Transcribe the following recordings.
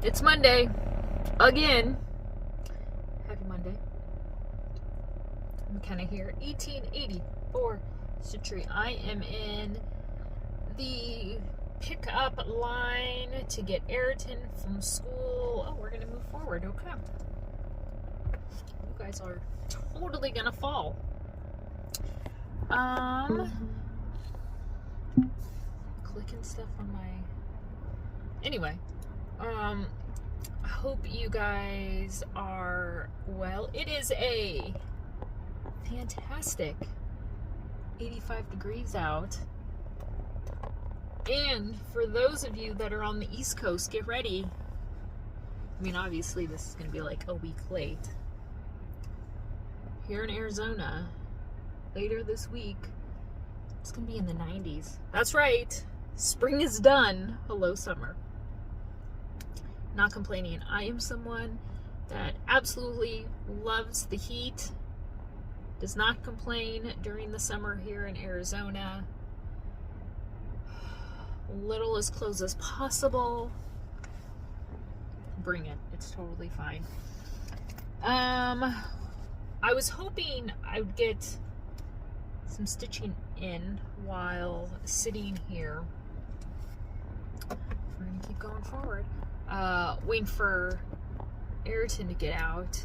It's Monday. Again. Happy Monday. I'm kind of here. 1884 Citrus. I am in the pickup line to get Ayrton from school. Oh, we're going to move forward. Okay. You guys are totally going to fall. Clicking stuff on my... Anyway. I hope you guys are well. It is a fantastic 85 degrees out. And for those of you that are on the East Coast, get ready. I mean, obviously this is going to be like a week late. Here in Arizona, later this week, it's going to be in the 90s. That's right. Spring is done. Hello, summer. Not complaining. I am someone that absolutely loves the heat, does not complain during the summer here in Arizona. Little as close as possible. Bring it. It's totally fine. I was hoping I would get some stitching in while sitting here. We're going to keep going forward. Waiting for Ayrton to get out.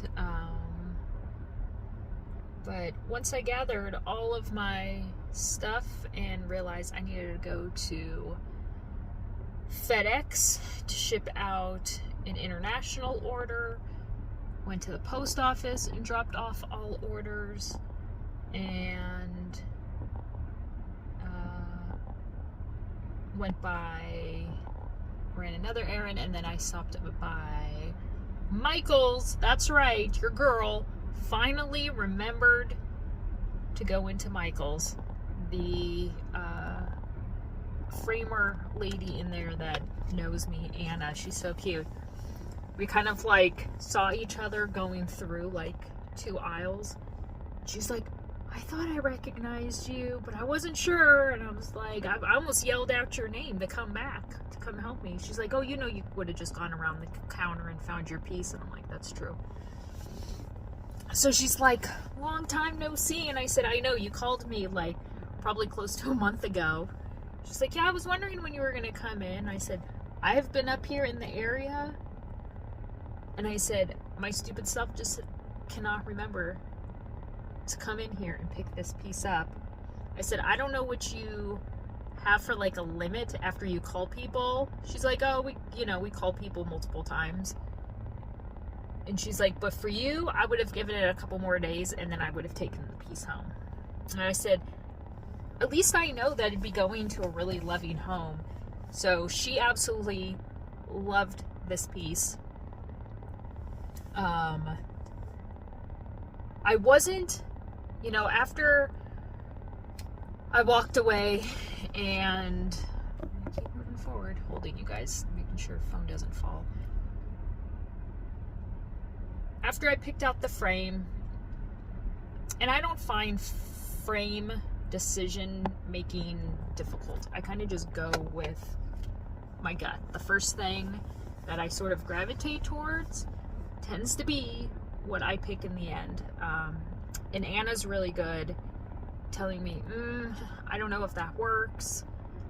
But once I gathered all of my stuff and realized I needed to go to FedEx to ship out an international order, went to the post office and dropped off all orders, and went by, ran another errand, and then I stopped by Michael's. That's right, your girl finally remembered to go into Michael's. The framer lady in there that knows me, Anna, she's so cute. We kind of like saw each other going through like two aisles. She's like, I thought I recognized you, but I wasn't sure. And I was like, I almost yelled out your name to come back, to come help me. She's like, oh, you know, you would have just gone around the counter and found your piece. And I'm like, that's true. So she's like, long time no see. And I said, I know, you called me like probably close to a month ago. She's like, yeah, I was wondering when you were going to come in. I said, I have been up here in the area. And I said, my stupid self just cannot remember to come in here and pick this piece up. I said, I don't know what you have for like a limit after you call people. She's like, oh, we call people multiple times. And she's like, but for you, I would have given it a couple more days and then I would have taken the piece home. And I said, at least I know that it'd be going to a really loving home. So she absolutely loved this piece. I wasn't, after I walked away and I keep moving forward, holding you guys, making sure the phone doesn't fall. After I picked out the frame, and I don't find frame decision making difficult. I kind of just go with my gut. The first thing that I sort of gravitate towards tends to be what I pick in the end. And Anna's really good telling me, I don't know if that works.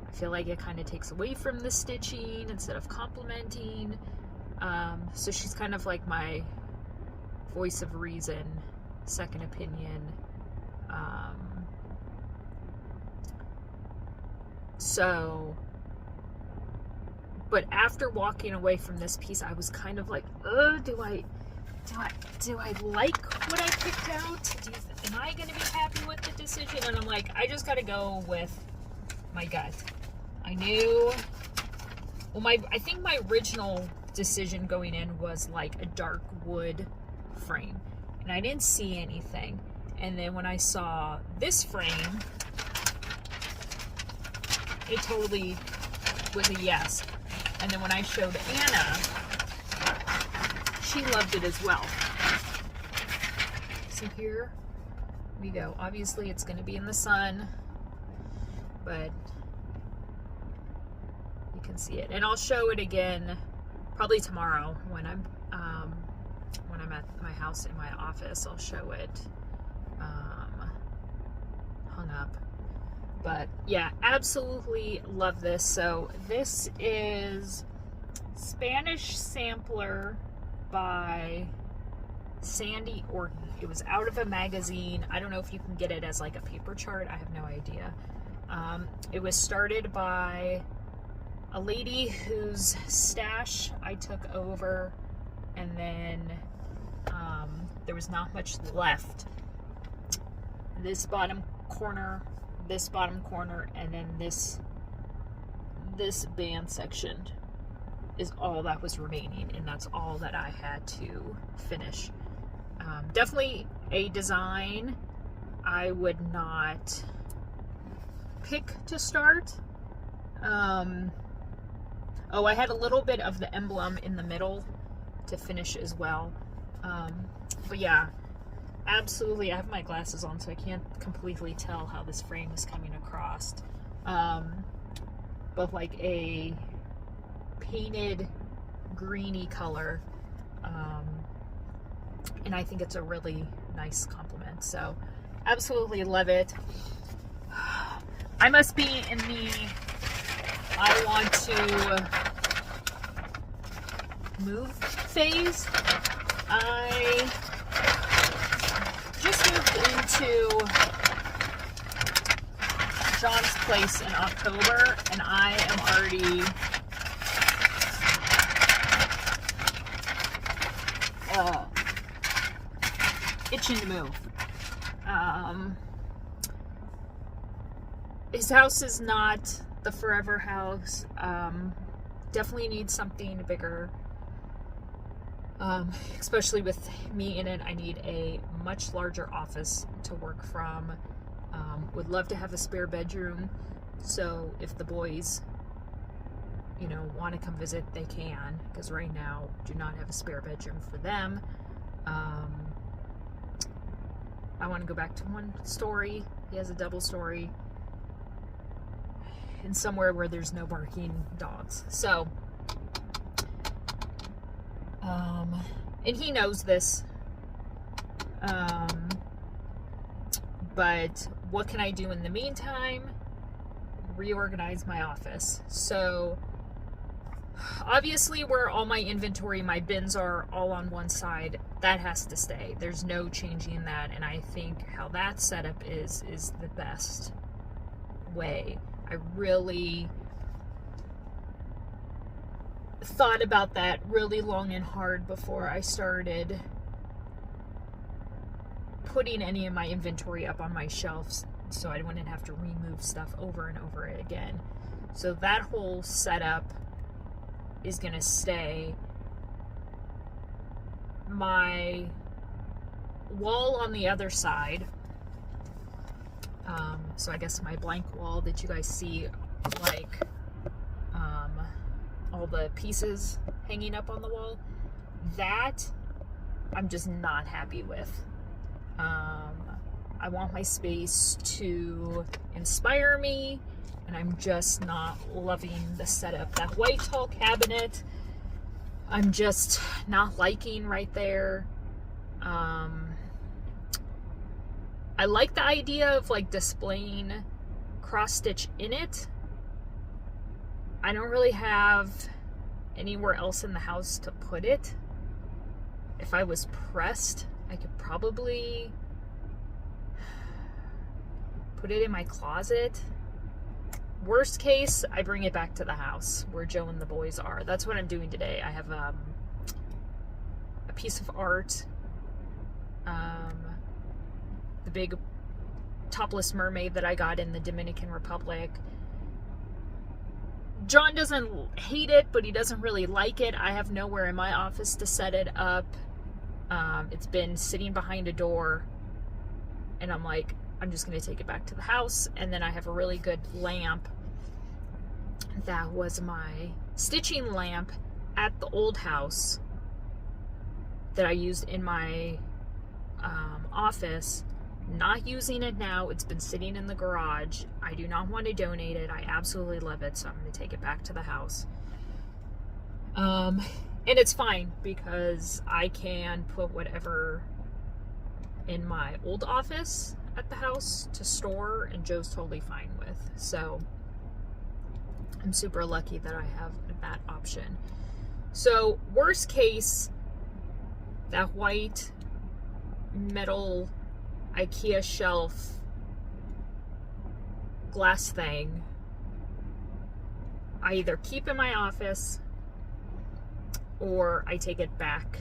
I feel like it kind of takes away from the stitching instead of complementing. So she's kind of like my voice of reason, second opinion. But after walking away from this piece, I was kind of like, do I like what I picked out? Am I going to be happy with the decision? And I'm like, I just got to go with my gut. I knew, I think my original decision going in was like a dark wood frame, and I didn't see anything. And then when I saw this frame, it totally was a yes. And then when I showed Anna, she loved it as well. So here we go. Obviously it's going to be in the sun, but you can see it. And I'll show it again probably tomorrow when I'm at my house in my office, I'll show it hung up. But yeah, absolutely love this. So this is Spanish Sampler by Sandy Orton. It was out of a magazine. I don't know if you can get it as like a paper chart. I have no idea. It was started by a lady whose stash I took over, and then there was not much left. This bottom corner, and then this band section is all that was remaining, and that's all that I had to finish. Definitely a design I would not pick to start. Oh, I had a little bit of the emblem in the middle to finish as well. But yeah, absolutely. I have my glasses on, so I can't completely tell how this frame is coming across. But like a painted greeny color. And I think it's a really nice compliment. So absolutely love it. I must be in the I want to move phase. I just moved into John's place in October, and I am already itching to move. His house is not the forever house. Definitely needs something bigger. Especially with me in it, I need a much larger office to work from. Would love to have a spare bedroom, so if the boys, you know, want to come visit, they can, because right now do not have a spare bedroom for them. I want to go back to one story. He has a double story, and somewhere where there's no barking dogs. So, and he knows this. But what can I do in the meantime? Reorganize my office. So, obviously where all my inventory, my bins are all on one side, that has to stay. There's no changing that, and I think how that setup is the best way. I really thought about that really long and hard before I started putting any of my inventory up on my shelves, so I wouldn't have to remove stuff over and over again. So that whole setup is gonna stay. My wall on the other side, so I guess my blank wall that you guys see, like all the pieces hanging up on the wall, that I'm just not happy with. I want my space to inspire me, and I'm just not loving the setup. That white tall cabinet, I'm just not liking right there. I like the idea of like displaying cross stitch in it. I don't really have anywhere else in the house to put it. If I was pressed, I could probably put it in my closet. Worst case, I bring it back to the house where Joe and the boys are. That's what I'm doing today. I have a piece of art, the big topless mermaid that I got in the Dominican Republic. John doesn't hate it, but he doesn't really like it. I have nowhere in my office to set it up. It's been sitting behind a door, and I'm like, I'm just going to take it back to the house. And then I have a really good lamp. That was my stitching lamp at the old house that I used in my office. Not using it now. It's been sitting in the garage. I do not want to donate it. I absolutely love it, so I'm going to take it back to the house. And it's fine because I can put whatever in my old office at the house to store, and Joe's totally fine with. So I'm super lucky that I have that option. So worst case, that white metal IKEA shelf glass thing, I either keep in my office or I take it back,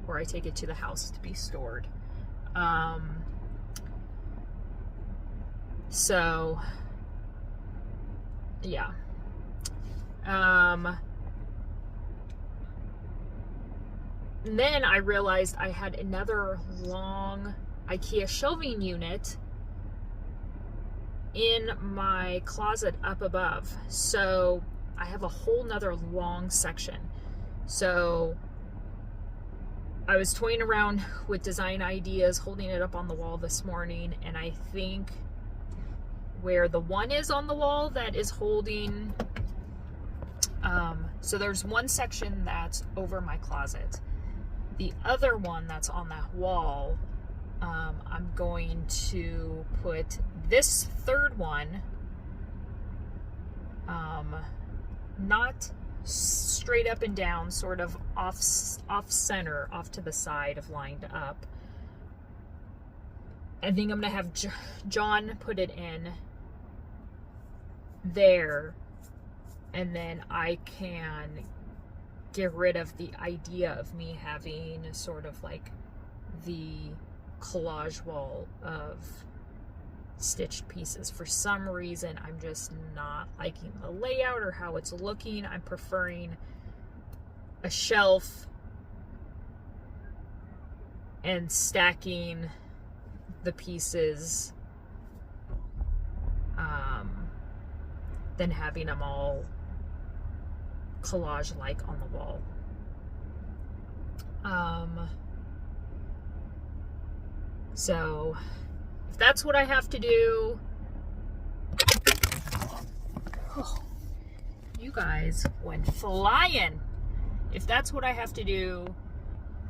or I take it to the house to be stored. So yeah. And then I realized I had another long IKEA shelving unit in my closet up above. So I have a whole nother long section. So I was toying around with design ideas, holding it up on the wall this morning, and I think where the one is on the wall that is holding, so there's one section that's over my closet. The other one that's on that wall, I'm going to put this third one, not straight up and down, sort of off center, off to the side of lined up. I think I'm gonna have John put it in there, and then I can get rid of the idea of me having sort of like the collage wall of stitched pieces. For some reason, I'm just not liking the layout or how it's looking. I'm preferring a shelf and stacking the pieces than having them all collage-like on the wall. So if that's what I have to do, oh, you guys went flying. If that's what I have to do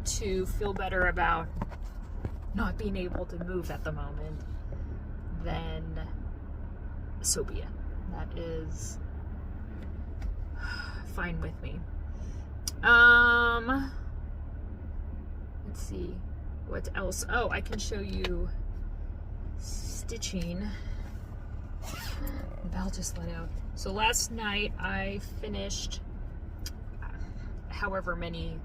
to feel better about not being able to move at the moment, then so be it. That is fine with me. Let's see what else. Oh, I can show you stitching. The bell just let out. So last night I finished however many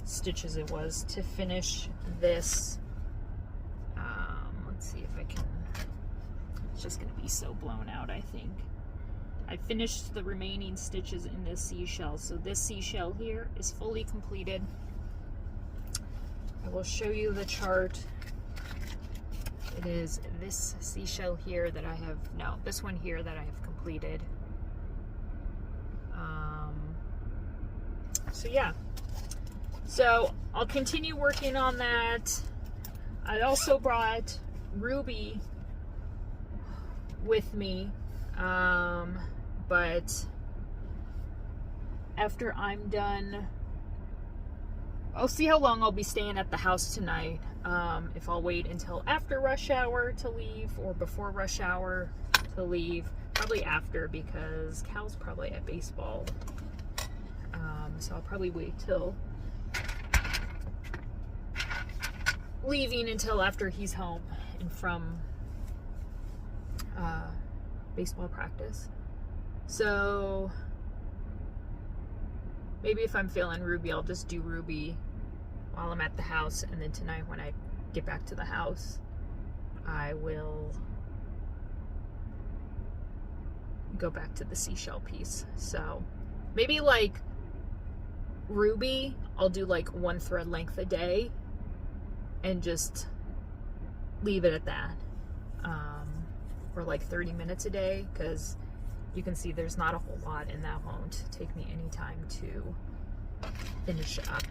stitches it was to finish this. Let's see if I can. It's just gonna be so blown out, I think. I finished the remaining stitches in this seashell. So this seashell here is fully completed. I will show you the chart. It is this seashell here that I have, no, this one here that I have completed. So yeah, so I'll continue working on that. I also brought Ruby with me, but after I'm done, I'll see how long I'll be staying at the house tonight. If I'll wait until after rush hour to leave or before rush hour to leave. Probably after, because Cal's probably at baseball. So I'll probably wait till leaving until after he's home and from baseball practice. So maybe if I'm feeling Ruby, I'll just do Ruby while I'm at the house, and then tonight when I get back to the house, I will go back to the seashell piece. So maybe like Ruby, I'll do like one thread length a day and just leave it at that, or like 30 minutes a day, because you can see there's not a whole lot, and that won't take me any time to finish up.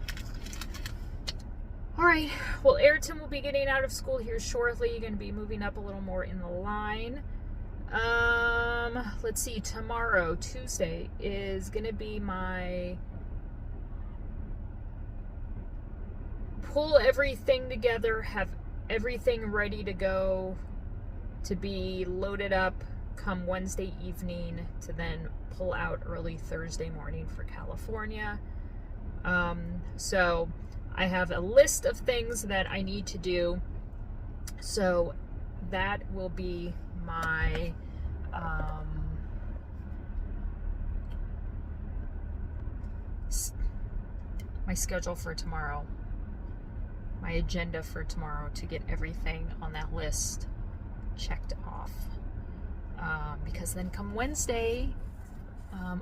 All right, well, Ayrton will be getting out of school here shortly. You're going to be moving up a little more in the line. Let's see, tomorrow, Tuesday, is gonna be my pull everything together, have everything ready to go, to be loaded up come Wednesday evening, to then pull out early Thursday morning for California. So I have a list of things that I need to do. So that will be my my schedule for tomorrow, my agenda for tomorrow, to get everything on that list checked off. Because then come Wednesday,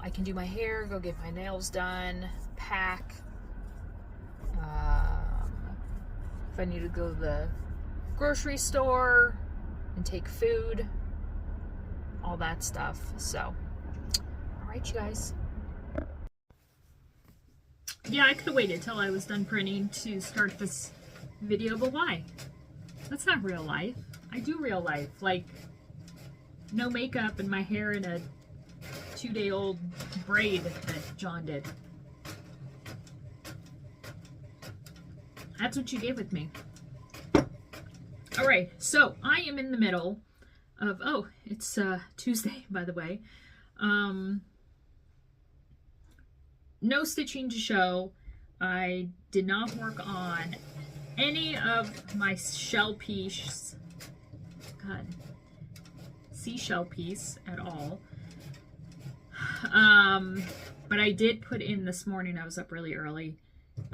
I can do my hair, go get my nails done, pack. If I need to go to the grocery store and take food, all that stuff. So, all right, you guys. Yeah, I could have waited till I was done printing to start this video, but why? That's not real life. I do real life, like no makeup and my hair in a 2-day-old braid that John did. That's what you get with me. All right, so I am in the middle of, oh, it's Tuesday, by the way. No stitching to show. I did not work on any of my shell piece, seashell piece at all. But I did put in this morning, I was up really early,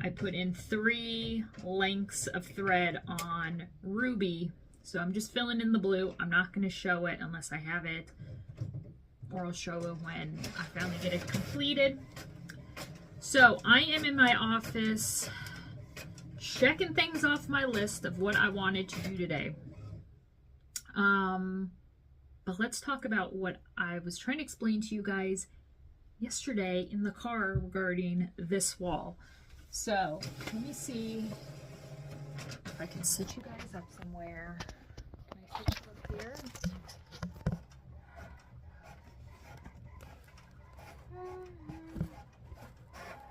I put in 3 lengths of thread on Ruby. So I'm just filling in the blue. I'm not going to show it unless I have it, or I'll show it when I finally get it completed. So I am in my office checking things off my list of what I wanted to do today. But let's talk about what I was trying to explain to you guys yesterday in the car regarding this wall. So let me see if I can sit you guys up somewhere. Can I sit you up here?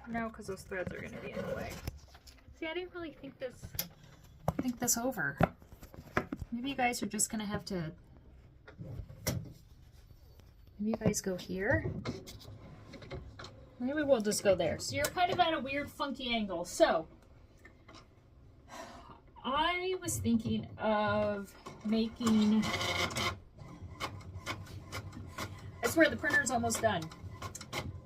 No, because those threads are going to be in the way. See, I didn't really think this over. Maybe you guys are just going to have to... Maybe you guys go here. Maybe we'll just go there. So you're kind of at a weird, funky angle. So I was thinking of making... I swear the printer's almost done.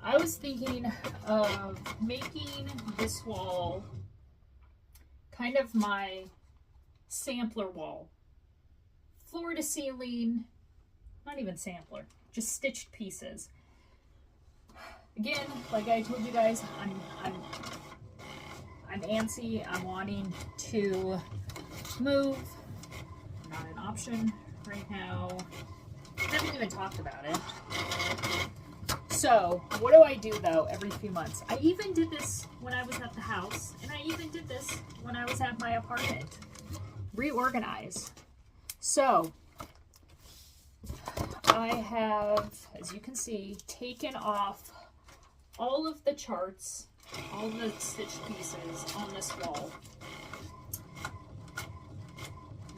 I was thinking of making this wall kind of my sampler wall. Floor to ceiling, not even sampler, just stitched pieces. Again, like I told you guys, I'm antsy. I'm wanting to move. Not an option right now. I haven't even talked about it. So, what do I do though every few months? I even did this when I was at the house, and I even did this when I was at my apartment. Reorganize. So, I have, as you can see, taken off all of the charts, all the stitched pieces on this wall.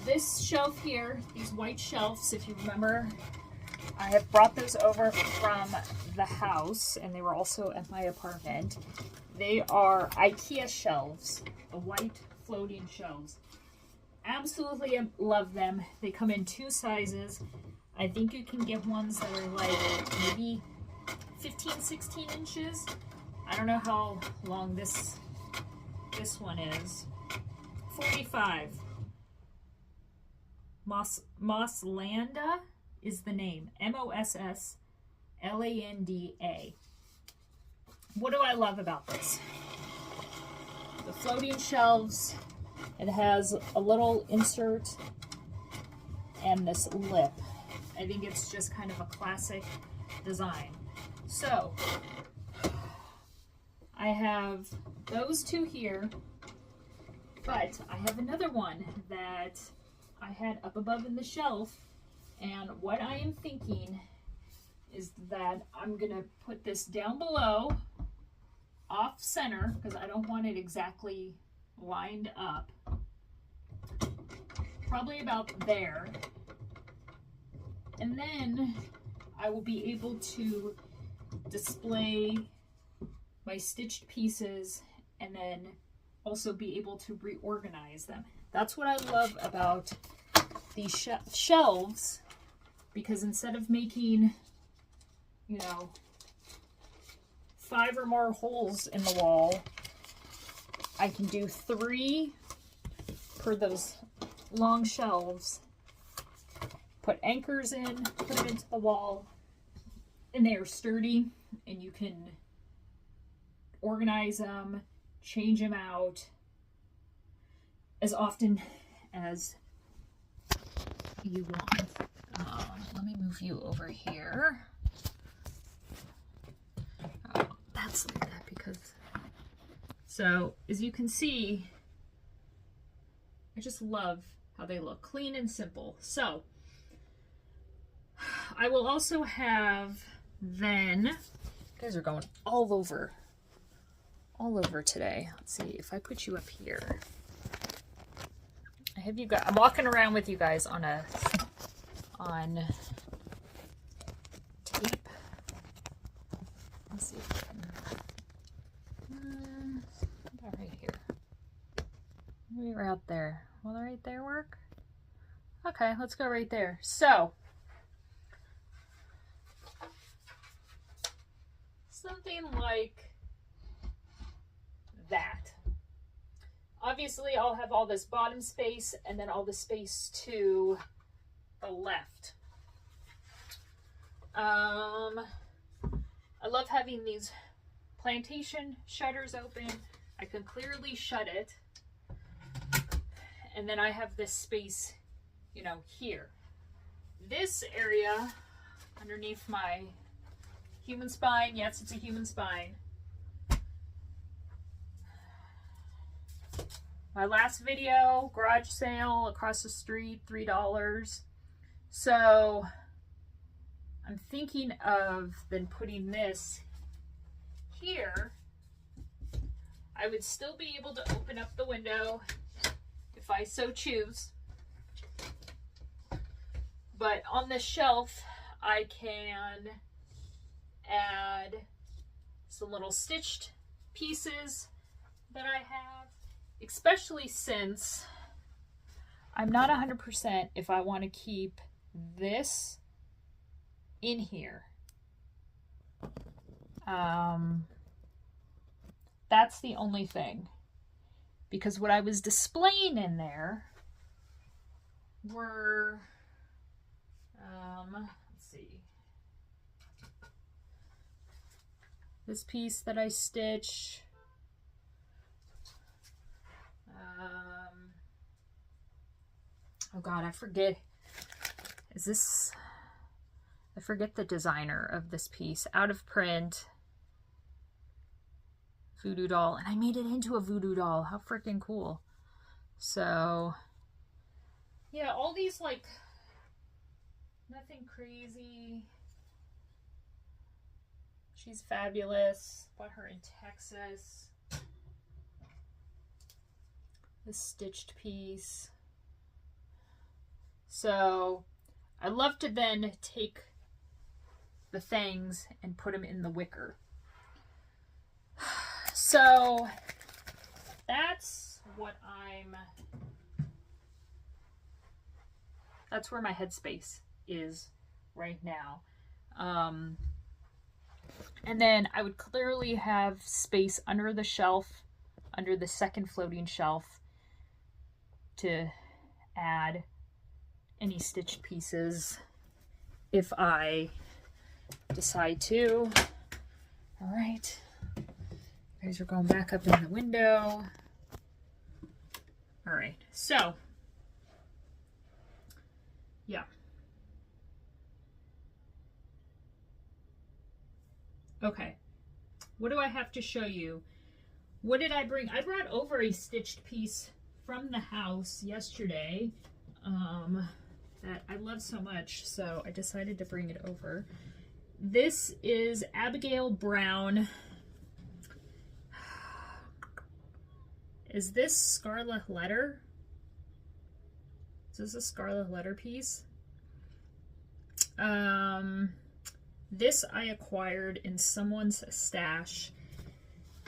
This shelf here, these white shelves, if you remember, I have brought those over from the house, and they were also at my apartment. They are IKEA shelves, the white floating shelves. Absolutely love them. They come in 2 sizes. I think you can get ones that are like maybe 15, 16 inches. I don't know how long this one is. 45. Mosslanda is the name. Mosslanda. What do I love about this? The floating shelves. It has a little insert and this lip. I think it's just kind of a classic design. So, I have those 2 here, but I have another one that I had up above in the shelf, And what I am thinking is that I'm gonna put this down below, off center, because I don't want it exactly lined up. Probably about there. And then I will be able to display my stitched pieces and then also be able to reorganize them. That's what I love about these shelves, because instead of making, you know, 5 or more holes in the wall, I can do 3 per those long shelves, put anchors in, put them into the wall, and they are sturdy, and you can organize them, change them out as often as you want. Let me move you over here. That's like that because, so as you can see, I just love how they look, clean and simple. So I will also have then, you guys are going all over today. Let's see if I put you up here. I have you guys, I'm walking around with you guys on tape. Let's see if I can, about right here. Maybe right out there. Will right there work? Okay, let's go right there. So, something like that. Obviously, I'll have all this bottom space and then all the space to the left. I love having these plantation shutters open. I can clearly shut it. And then I have this space, you know, here. This area underneath my human spine, yes, it's a human spine. My last video, garage sale across the street, $3. So I'm thinking of then putting this here. I would still be able to open up the window if I so choose. But on this shelf, I can add some little stitched pieces that I have, especially since I'm not 100% if I want to keep this in here. That's the only thing, because what I was displaying in there were, let's see, this piece that I stitched, oh God, I forget, I forget the designer of this piece, out of print, voodoo doll, and I made it into a voodoo doll. How freaking cool. So yeah, all these, like, nothing crazy. She's fabulous. Bought her in Texas. This stitched piece. So I love to then take the things and put them in the wicker. So that's where my headspace is right now. And then I would clearly have space under the shelf, under the second floating shelf, to add any stitched pieces if I decide to. All right. You guys are going back up in the window. All right, so yeah. Okay, what do I have to show you? What did I bring? I brought over a stitched piece from the house yesterday. that I love so much, so I decided to bring it over. This is Abigail Brown. Is this Scarlet Letter? Is this a Scarlet Letter piece? This I acquired in someone's stash.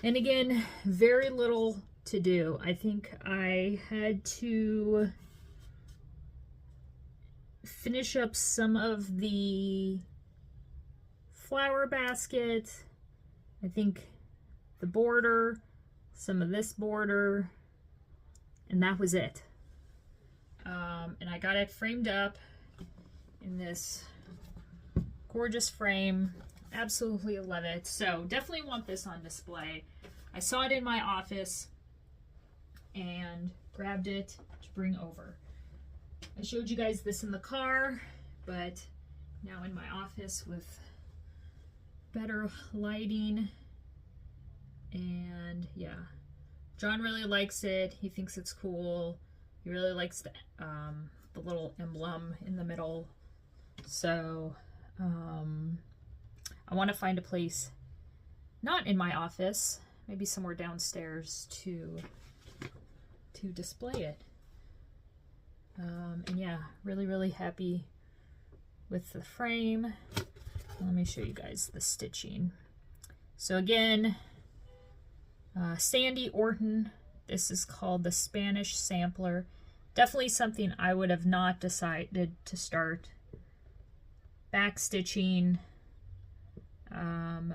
And again, very little to do. I think I had to finish up some of the flower basket. I think the border, some of this border, and that was it. And I got it framed up in this gorgeous frame. Absolutely love it. So definitely want this on display. I saw it in my office and grabbed it to bring over. I showed you guys this in the car, but now in my office with better lighting. And yeah, John really likes it. He thinks it's cool. He really likes the little emblem in the middle. So I want to find a place, not in my office, maybe somewhere downstairs to display it. And yeah, really happy with the frame. Let me show you guys the stitching. So again, Sandy Orton. This is called the Spanish Sampler. Definitely something I would have not decided to start. Back stitching,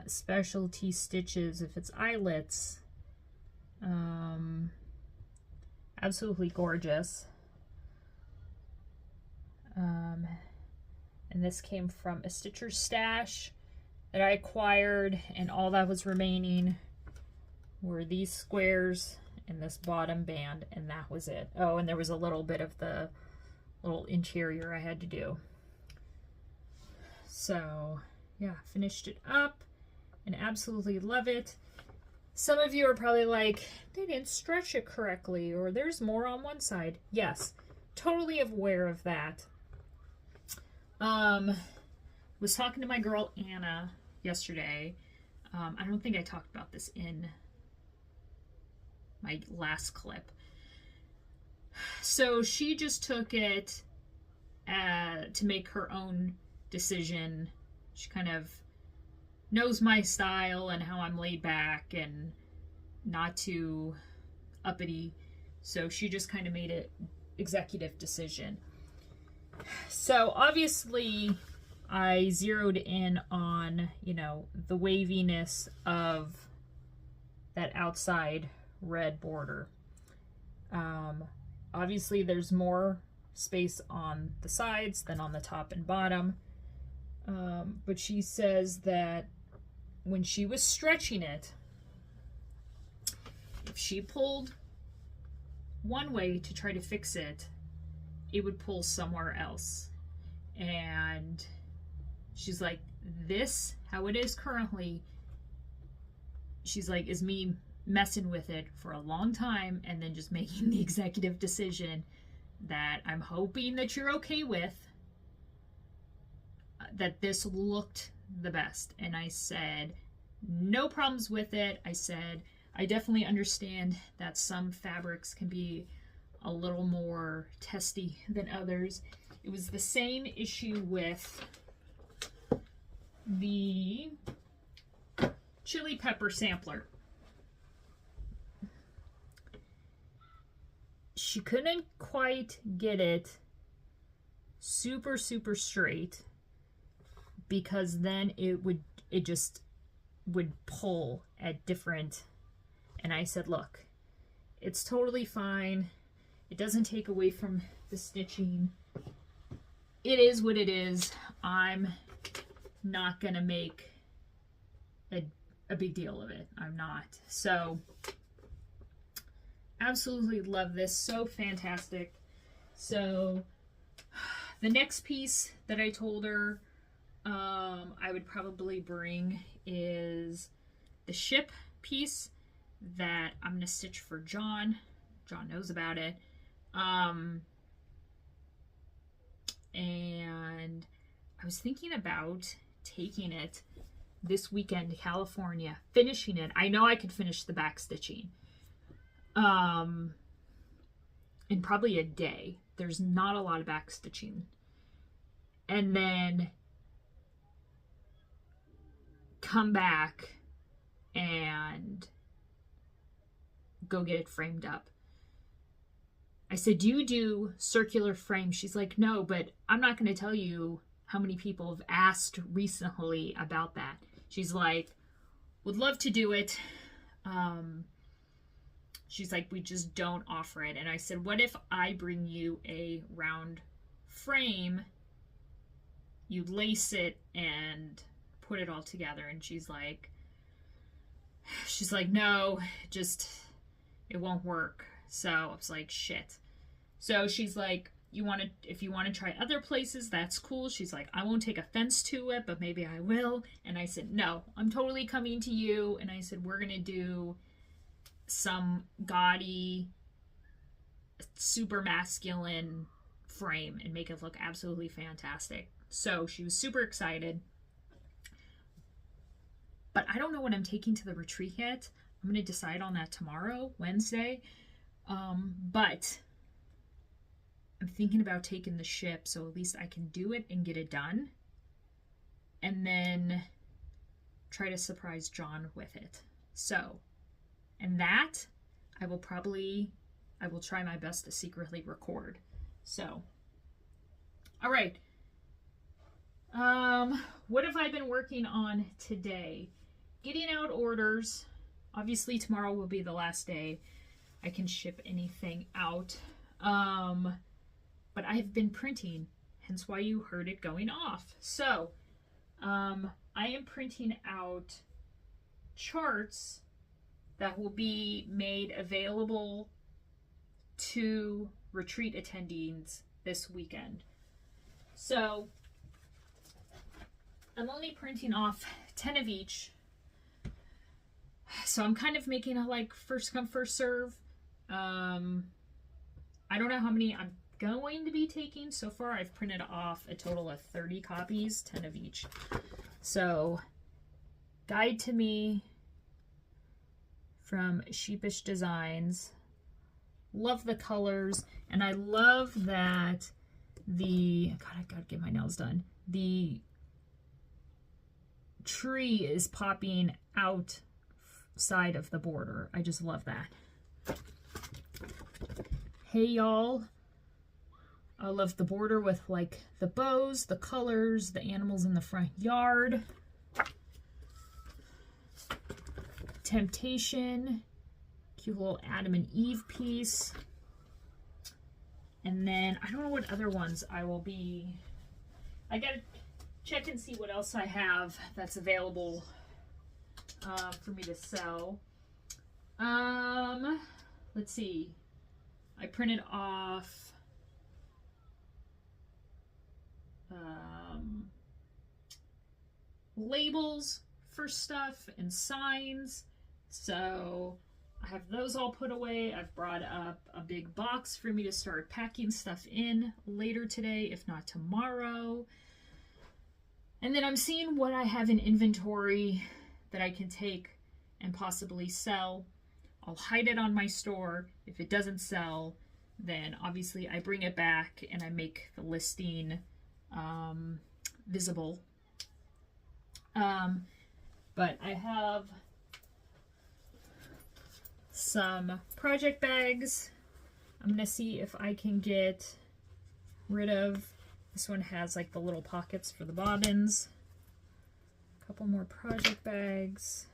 specialty stitches if it's eyelets. Absolutely gorgeous. And this came from a Stitcher's stash that I acquired, and all that was remaining were these squares and this bottom band, and that was it. Oh, and there was a little bit of the little interior I had to do. So yeah, finished it up and absolutely love it. Some of you are probably like, they didn't stretch it correctly, or there's more on one side. Yes, totally aware of that. Was talking to my girl Anna yesterday. I don't think I talked about this in my last clip. So she just took it to make her own decision. She kind of knows my style and how I'm laid back and not too uppity. So she just kind of made an executive decision. So obviously I zeroed in on, you know, the waviness of that outside red border. Obviously there's more space on the sides than on the top and bottom. But she says that when she was stretching it, if she pulled one way to try to fix it, it would pull somewhere else. And she's like, this, how it is currently, she's like, is me messing with it for a long time and then just making the executive decision that I'm hoping that you're okay with, that this looked the best. And I said, no problems with it. I said, I definitely understand that some fabrics can be a little more testy than others. It was the same issue with the chili pepper sampler. She couldn't quite get it super straight, because then it just would pull at different. And I said, look, it's totally fine. It doesn't take away from the stitching. It is what it is. I'm not gonna make a big deal of it. I'm not. So absolutely love this. So fantastic. So the next piece that I told her I would probably bring is the ship piece that I'm gonna stitch for John. John knows about it. I was thinking about taking it this weekend to California, finishing it. I know I could finish the back stitching in probably a day. There's not a lot of back stitching. And then come back and go get it framed up. I said, do you do circular frame? She's like, no, but I'm not going to tell you how many people have asked recently about that. She's like, would love to do it. She's like, we just don't offer it. And I said, what if I bring you a round frame, you lace it and put it all together? And she's like, no, just, it won't work. So I was like, shit. So she's like, if you want to try other places, that's cool. She's like, I won't take offense to it, but maybe I will. And I said, no, I'm totally coming to you. And I said, we're going to do some gaudy, super masculine frame and make it look absolutely fantastic. So she was super excited. But I don't know what I'm taking to the retreat yet. I'm going to decide on that tomorrow, Wednesday. But I'm thinking about taking the ship, so at least I can do it and get it done. And then try to surprise John with it. So, and that I will try my best to secretly record. So, all right. What have I been working on today? Getting out orders. Obviously tomorrow will be the last day I can ship anything out. But I've been printing, hence why you heard it going off. So, I am printing out charts that will be made available to retreat attendees this weekend. So, I'm only printing off 10 of each. So I'm kind of making a like first come first serve. I don't know how many I'm going to be taking. So far I've printed off a total of 30 copies, 10 of each. So Guide to Me from Sheepish Designs. Love the colors, and I love that I gotta get my nails done. The tree is popping outside of the border. I just love that. Hey y'all. I love the border with like the bows, the colors, the animals in the front yard. Temptation. Cute little Adam and Eve piece. And then I don't know what other ones I gotta check and see what else I have that's available for me to sell. Let's see. I printed off labels for stuff and signs. So I have those all put away. I've brought up a big box for me to start packing stuff in later today, if not tomorrow. And then I'm seeing what I have in inventory that I can take and possibly sell. I'll hide it on my store. If it doesn't sell, then obviously I bring it back and I make the listing visible. But I have some project bags. I'm gonna see if I can get rid of, this one has like the little pockets for the bobbins. A couple more project bags.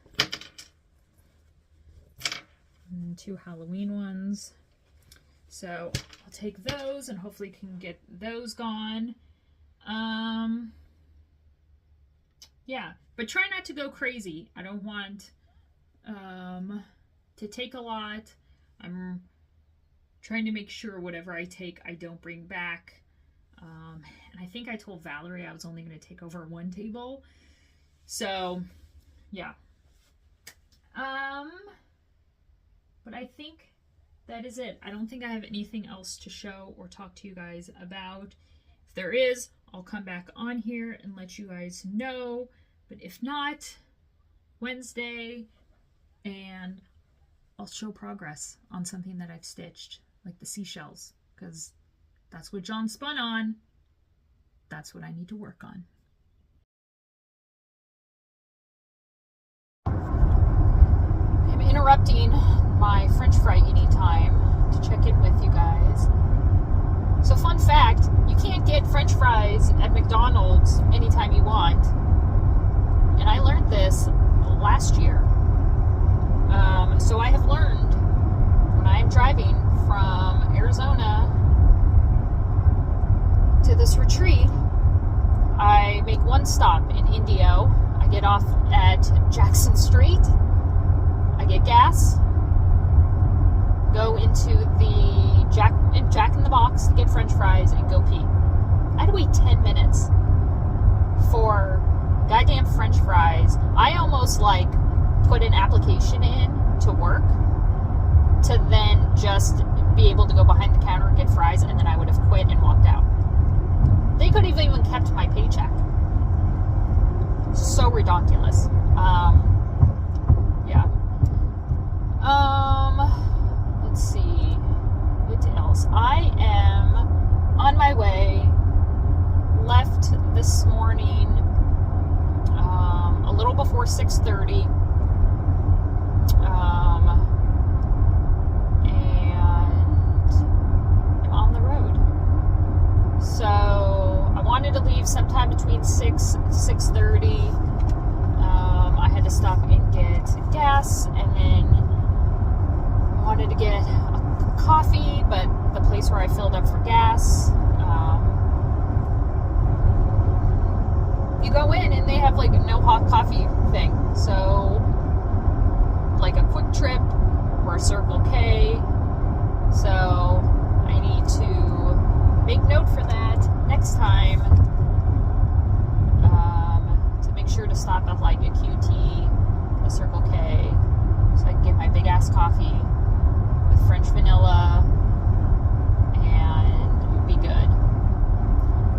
And 2 Halloween ones. So I'll take those and hopefully can get those gone. Yeah, but try not to go crazy. I don't want to take a lot. I'm trying to make sure whatever I take, I don't bring back. And I think I told Valerie I was only going to take over 1 table. So, yeah. But I think that is it. I don't think I have anything else to show or talk to you guys about. If there is, I'll come back on here and let you guys know. But if not, Wednesday, and I'll show progress on something that I've stitched, like the seashells, because that's what John spun on. That's what I need to work on. I'm interrupting my French fry eating time to check in with you guys. So fun fact, you can't get French fries at McDonald's anytime you want. And I learned this last year. So I have learned when I am driving from Arizona to this retreat, I make one stop in Indio. I get off at Jackson Street. I get gas. Go into the Jack in the Box to get French fries and go pee. I had to wait 10 minutes for goddamn French fries. I almost like put an application in to work to then just be able to go behind the counter and get fries, and then I would have quit and walked out. They could have even kept my paycheck. So ridiculous. Yeah. Let's see. What else? I am on my way. Left this morning a little before 6:30. So I wanted to leave sometime between 6:30. I had to stop and get gas, and then I wanted to get a coffee, but the place where I filled up for gas, you go in and they have like no hot coffee thing. So like a Quick Trip or a Circle K. So I need to make note for that next time, to make sure to stop at like a QT, a Circle K, so I can get my big ass coffee with French vanilla and be good.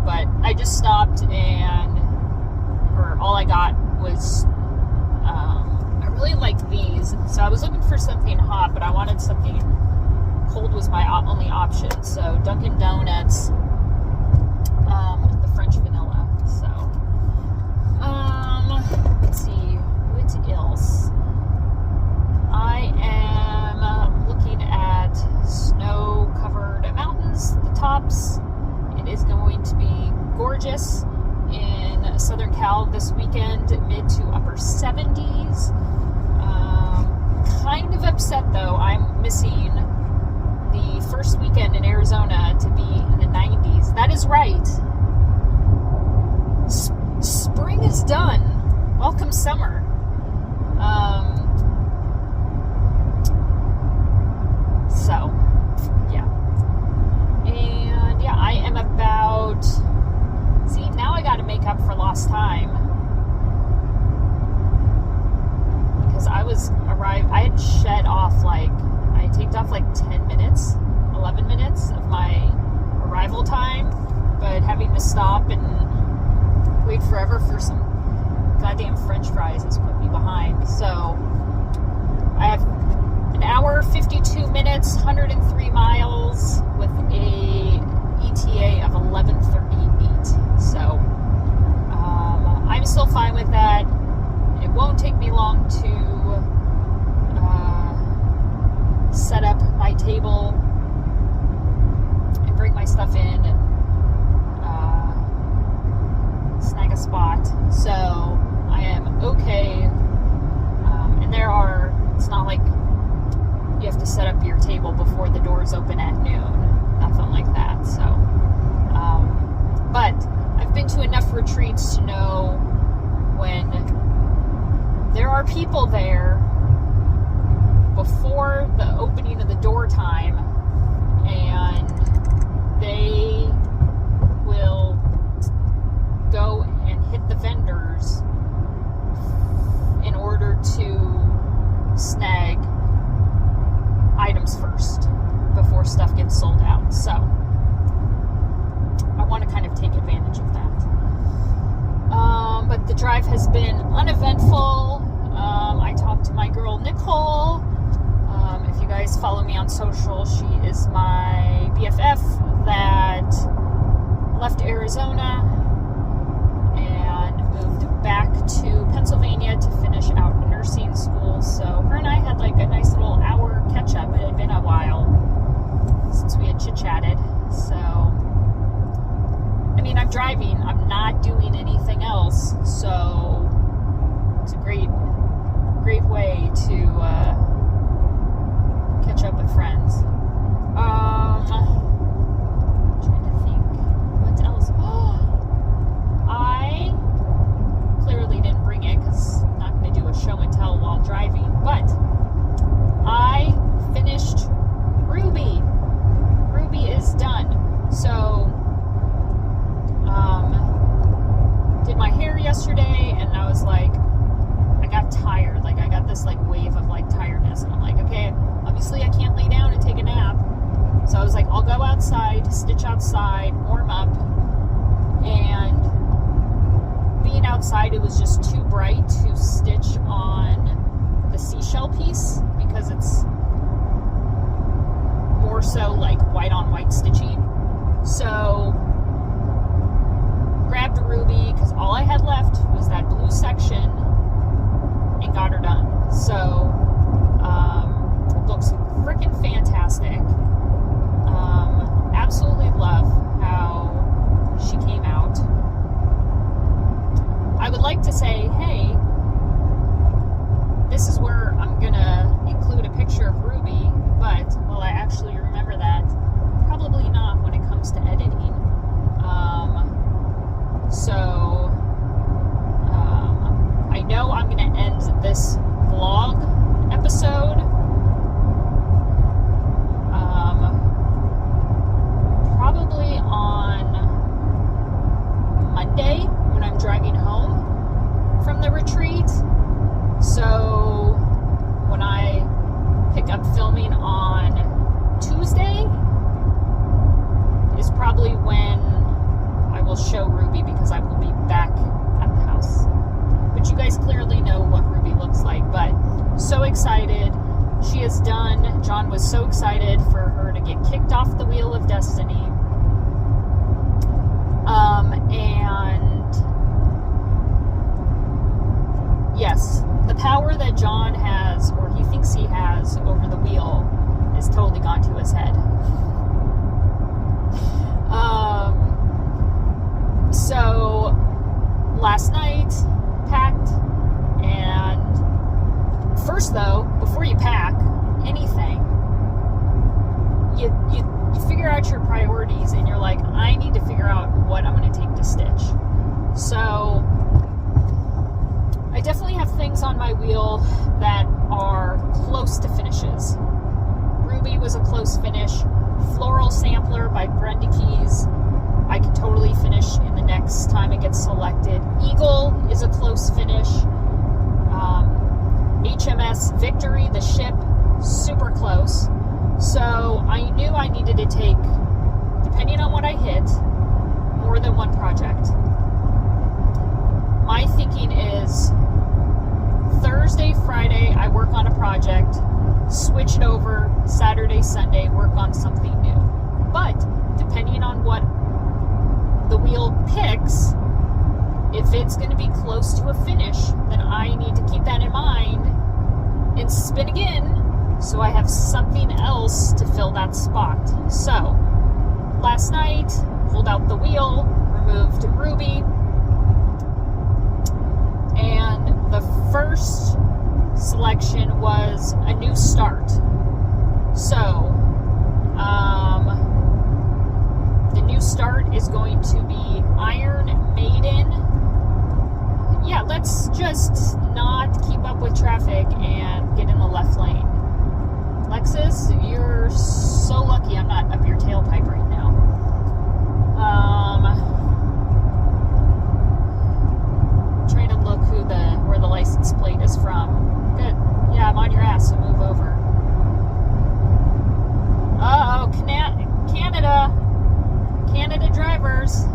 But I just stopped all I got was, I really like these, so I was looking for something hot, but I wanted something cold was my only option. So Dunkin' Donuts, the French vanilla. So, let's see, what else? I am looking at snow-covered mountains, the tops. It is going to be gorgeous in Southern Cal this weekend, mid to upper 70s. Kind of upset though, I'm missing the first weekend in Arizona to be in the 90s. That is right. Spring is done. Welcome summer. So, yeah. And yeah, I am about... See, now I gotta make up for lost time. Because I had shed off I taped off 10 minutes, 11 minutes of my arrival time, but having to stop and wait forever for some goddamn French fries has put me behind. So I have an hour, 52 minutes, 103 miles with a ETA of 11:38. So I'm still fine with that. It won't take me long to set up my table and bring my stuff in and snag a spot. So I am okay. And it's not like you have to set up your table before the doors open at noon. Nothing like that. So, but I've been to enough retreats to know when there are people there before the opening of the door time, and they will go and hit the vendors in order to snag items first before stuff gets sold out. So I want to kind of take advantage of that. been uneventful. I talked to my girl Nicole. If you guys follow me on social, she is my BFF that left Arizona and moved back to Pennsylvania to finish out nursing school. So her and I had like a nice little hour catch up. It had been a while since we had chit-chatted. So, I mean, I'm driving. I'm not doing anything else. So it's a great way to catch up with friends. Trying to think what else. I clearly didn't bring it because I'm not going to do a show and tell while driving, but I finished Ruby. Ruby is done. So did my hair yesterday, and I was like, I got tired. Like, I got this like wave of like tiredness, and I'm like, okay, obviously I can't lay down and take a nap. So I was like, I'll go outside, stitch outside, warm up. And being outside, it was just too bright to stitch on the seashell piece because it's more so like white on white stitching. So grabbed Ruby because all I had left was that blue section and got her done. So looks freaking fantastic. Absolutely love how she came out. I would like to say, hey, this is where I'm gonna include a picture of Ruby, but will I actually remember that? Probably not when it comes to editing. I know I'm gonna end this vlog episode probably on Monday when I'm driving home from the retreat. So when I pick up filming on Tuesday is probably when I will show Ruby, because I will be back at the house. But you guys clearly know what Ruby looks like. But so excited. She is done. John was so excited for her to get kicked off the wheel of destiny. And yes, the power that John has, or he thinks he has, over the wheel is totally gone to his head. So last night packed, and first though, before you pack anything, you figure out your priorities, and you're like, I need to figure out what I'm going to take to stitch. So I definitely have things on my wheel that are close to finishes. Ruby was a close finish. Floral Sampler by Brenda Keys, I can totally finish in the next time it gets selected. Eagle is a close finish. HMS Victory, the ship, super close. So I knew I needed to take, depending on what I hit, more than one project. My thinking is Thursday, Friday, I work on a project, switch it over, Saturday, Sunday, work on something new. But depending on what the wheel picks, if it's going to be close to a finish, then I need to keep that in mind and spin again so I have something else to fill that spot. So last night, pulled out the wheel, removed Ruby, and the first selection was a new start. So the new start is going to be Iron Maiden. Yeah, let's just not keep up with traffic and get in the left lane. Lexus, you're so lucky I'm not up your tailpipe right now. Trying to look where the license plate is from. Good. Yeah, I'm on your ass, so move over. Uh-oh, Canada drivers.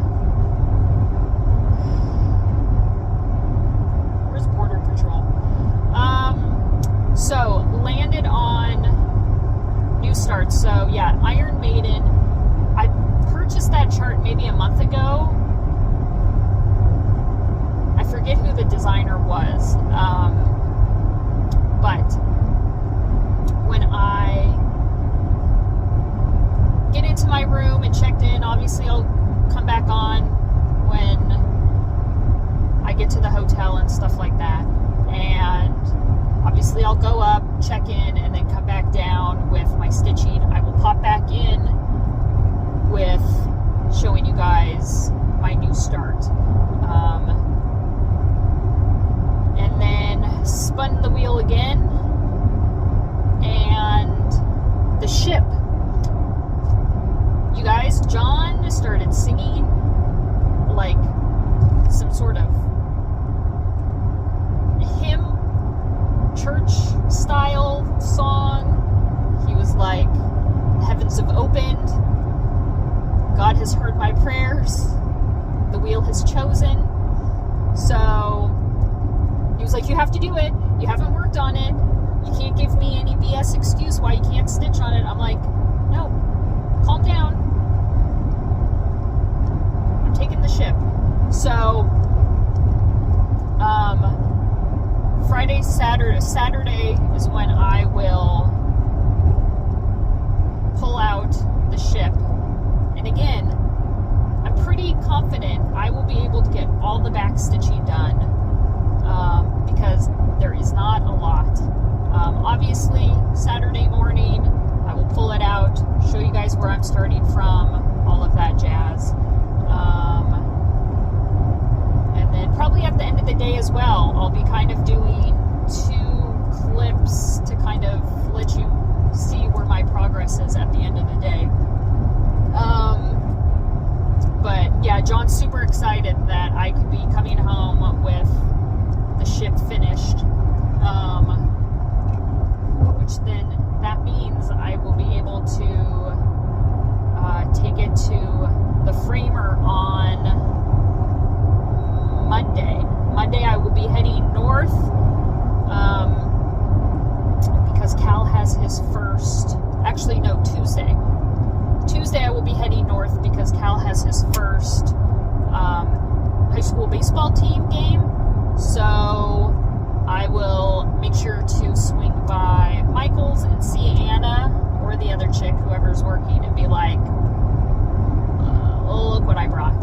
check in, and then come back down with my stitching. I will pop back in with showing you guys my new start. And then spun the wheel again, and the ship. You guys, John started singing like some sort of hymn, church style song. He was like, heavens have opened, God has heard my prayers, the wheel has chosen. So he was like, you have to do it, you haven't worked on it, you can't give me any BS excuse why you can't stitch on it. I'm like, no, calm down, I'm taking the ship. So Saturday is when I will pull out the ship. And again, I'm pretty confident I will be able to get all the back stitching done, because there is not a lot. Obviously, Saturday morning, I will pull it out, show you guys where I'm starting from, all of that jazz. And then probably at the end of the day as well, I'll be kind of doing 2 clips to kind of let you see where my progress is at the end of the day. But yeah, John's super excited that I could be coming home with the ship finished, which then that means I will be able to take it to the framer on Monday. Monday I will be heading north, because Cal has his first, actually no, Tuesday I will be heading north because Cal has his first high school baseball team game. So I will make sure to swing by Michael's and see Anna or the other chick, whoever's working, and be like, oh, look what I brought.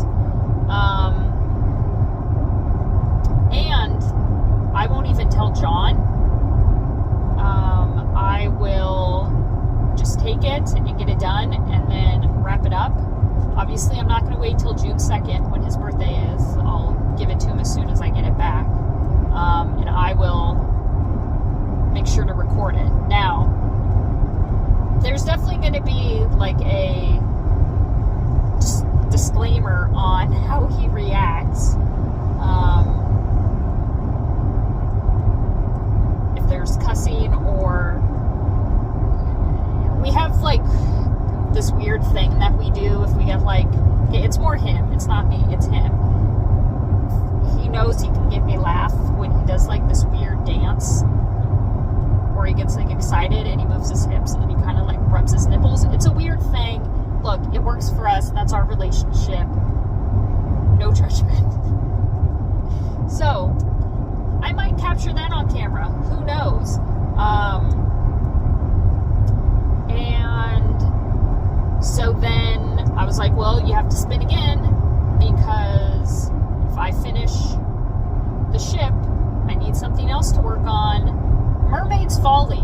And I won't even tell John. I will just take it and get it done and then wrap it up. Obviously, I'm not going to wait till June 2nd when his birthday is. I'll give it to him as soon as I get it back. And I will make sure to record it. Now, there's definitely going to be like a disclaimer on how he reacts. If there's cussing, or we have like this weird thing that we do if we have like, okay, it's more him, it's not me, it's him. He knows he can get me laugh when he does like this weird dance where he gets like excited and he moves his hips and then he kind of like rubs his nipples. It's a weird thing. Look, it works for us. That's our relationship. No judgment. So I might capture that on camera. Who knows? And so then I was like, well, you have to spin again, because if I finish the ship, I need something else to work on. Mermaid's Folly.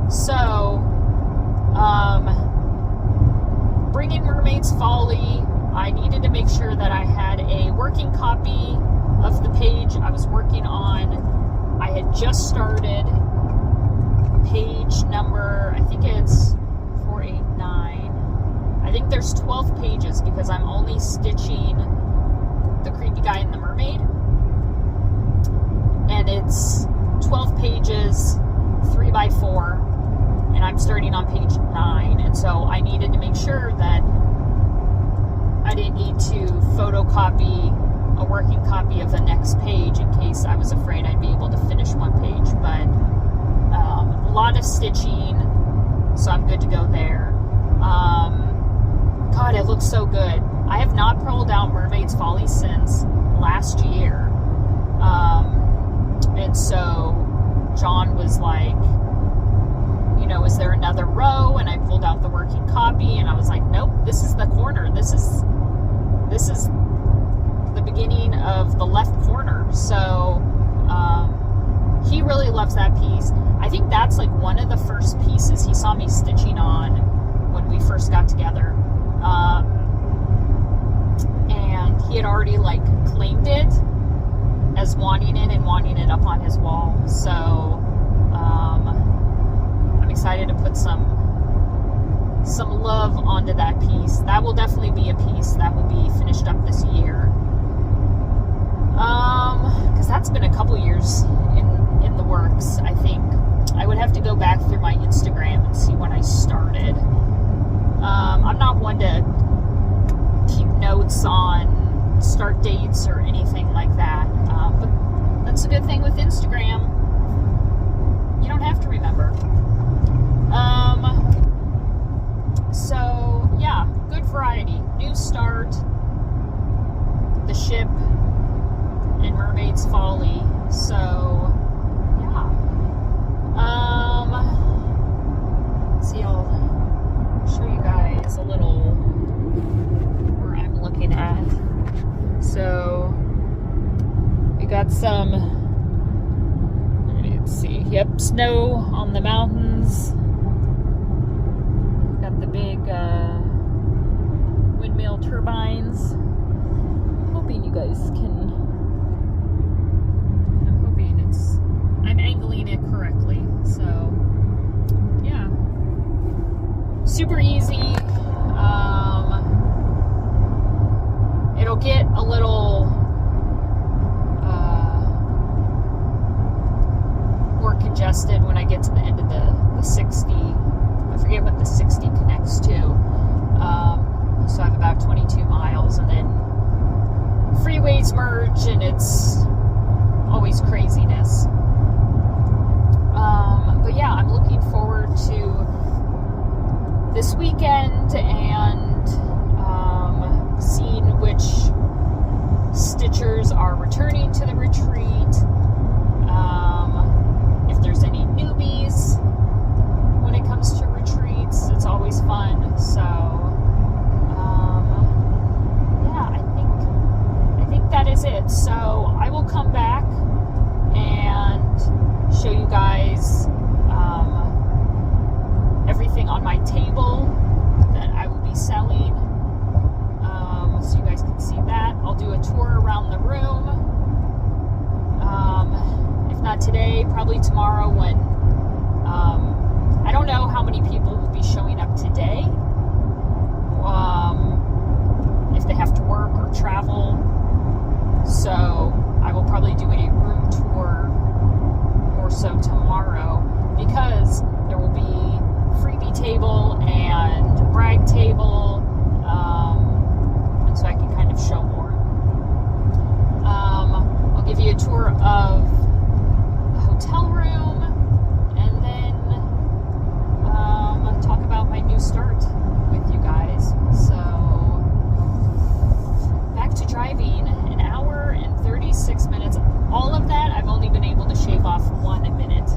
So, bringing Mermaid's Folly, I needed to make sure that I had a working copy of the page I was working on. I had just started page number, I think it's 489. I think there's 12 pages because I'm only stitching the creepy guy and the mermaid. And it's 12 pages, 3x4, and I'm starting on page 9. And so I needed to make sure that I didn't need to photocopy a working copy of the next page in case I was afraid I'd be able to finish one page. But a lot of stitching, so I'm good to go there. God, it looks so good. I have not pulled out Mermaid's Folly since last year. And so John was like, you know, is there another row? And I pulled out the working copy and I was like, nope, this is the corner. This is the beginning of the left corner. So he really loves that piece. I think that's like one of the first pieces he saw me stitching on when we first got together. And he had already like claimed it as wanting it and wanting it up on his wall. So I'm excited to put some love onto that piece. That will definitely be a piece that will be finished up this year. Because that's been a couple years in the works, I think. I would have to go back through my Instagram and see when I started. I'm not one to keep notes on start dates or anything like that. But that's a good thing with Instagram. You don't have to remember. So, yeah, good variety. New start, the ship, and Mermaid's Folly. So, yeah. See, I'll show you guys a little where I'm looking at. So, we got some, let's see, yep, snow on the mountains. Got the big windmill turbines. I'm hoping you guys can, I'm angling it correctly. So, yeah. Super easy. It'll get a little more congested when I get to the end of the 60. I forget what the 60 connects to. So I have about 22 miles, and then freeways merge, and it's always craziness. But yeah, I'm looking forward to this weekend and seeing which stitchers are returning to the retreat. If there's any newbies when it comes to retreats, it's always fun. So yeah, I think that is it. So I will come back and show you guys everything on my table that I will be selling, so you guys can see that. I'll do a tour around the room, if not today, probably tomorrow, when I don't know how many people will be showing up today, if they have to work or travel. So I will probably do a room tour more so tomorrow, because there will be freebie table and brag table, and so I can kind of show more. I'll give you a tour of the hotel room, and then talk about my new start with you guys. So back to driving, an hour and 36 minutes. All of that, I've only been able to shave off 1 minute.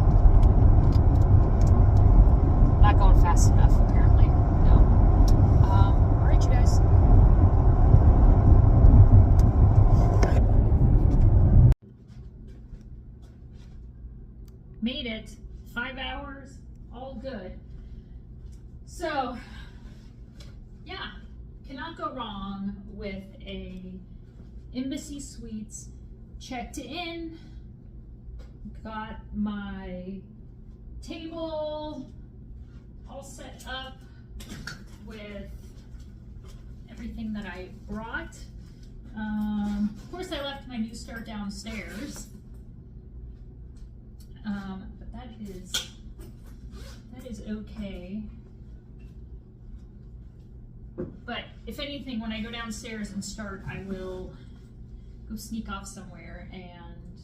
Not going fast enough, apparently. No. Alright, you guys. Made it. 5 hours. All good. So, yeah. Cannot go wrong with a Embassy Suites. Checked in, got my table all set up with everything that I brought. Of course, I left my new start downstairs, but that is okay. But if anything, when I go downstairs and start, I will go sneak off somewhere and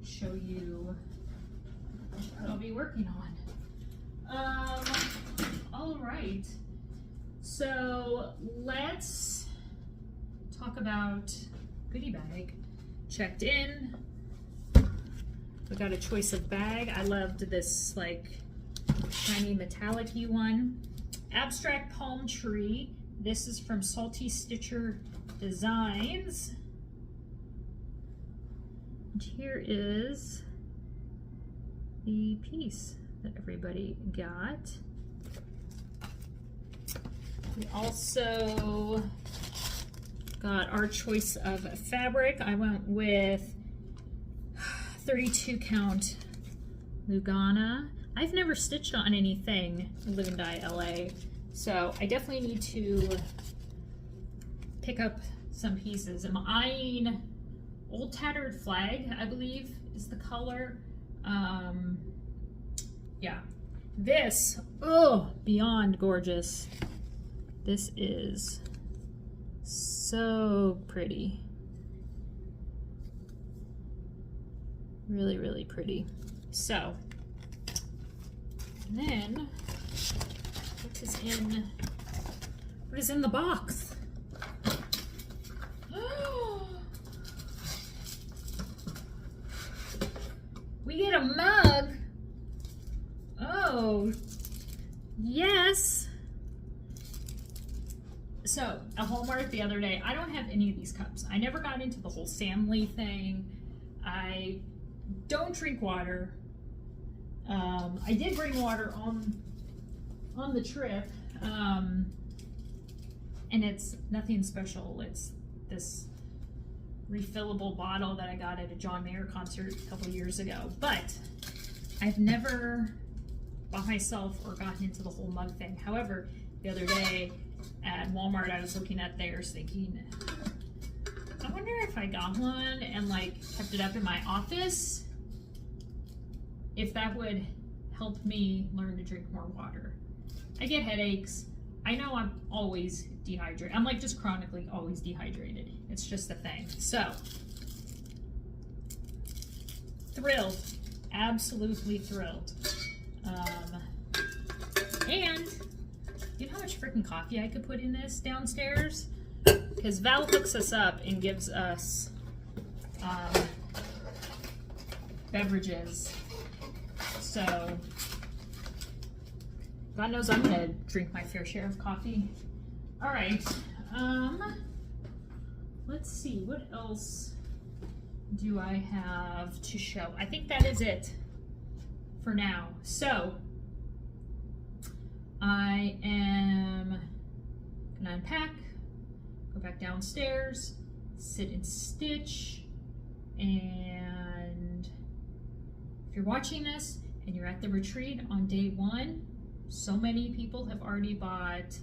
show you what I'll be working on. All right, so let's talk about goodie bag. Checked in. We got a choice of bag. I loved this like shiny metallic-y one. Abstract palm tree. This is from Salty Stitcher Designs. And here is the piece that everybody got. We also got our choice of fabric. I went with 32 count Lugana. I've never stitched on anything Live and Die LA, so I definitely need to pick up some pieces. I'm eyeing Old Tattered Flag, I believe is the color. Yeah, this, oh, beyond gorgeous. This is so pretty. Really, really pretty. So, and then what is in the box? We get a mug. Oh, yes. So at Walmart the other day, I don't have any of these cups. I never got into the whole family thing. I don't drink water. I did bring water on the trip, and it's nothing special. It's this refillable bottle that I got at a John Mayer concert a couple years ago. But I've never bought myself or gotten into the whole mug thing. However, the other day at Walmart, I was looking at theirs thinking, I wonder if I got one and like kept it up in my office, if that would help me learn to drink more water. I get headaches. I know I'm always dehydrated. I'm like just chronically always dehydrated. It's just a thing. So, thrilled, absolutely thrilled. And you know how much freaking coffee I could put in this downstairs? Because Val hooks us up and gives us beverages. So, God knows I'm gonna drink my fair share of coffee. All right, let's see, what else do I have to show? I think that is it for now. So, I am gonna unpack, go back downstairs, sit and stitch, and if you're watching this and you're at the retreat on day 1, so many people have already bought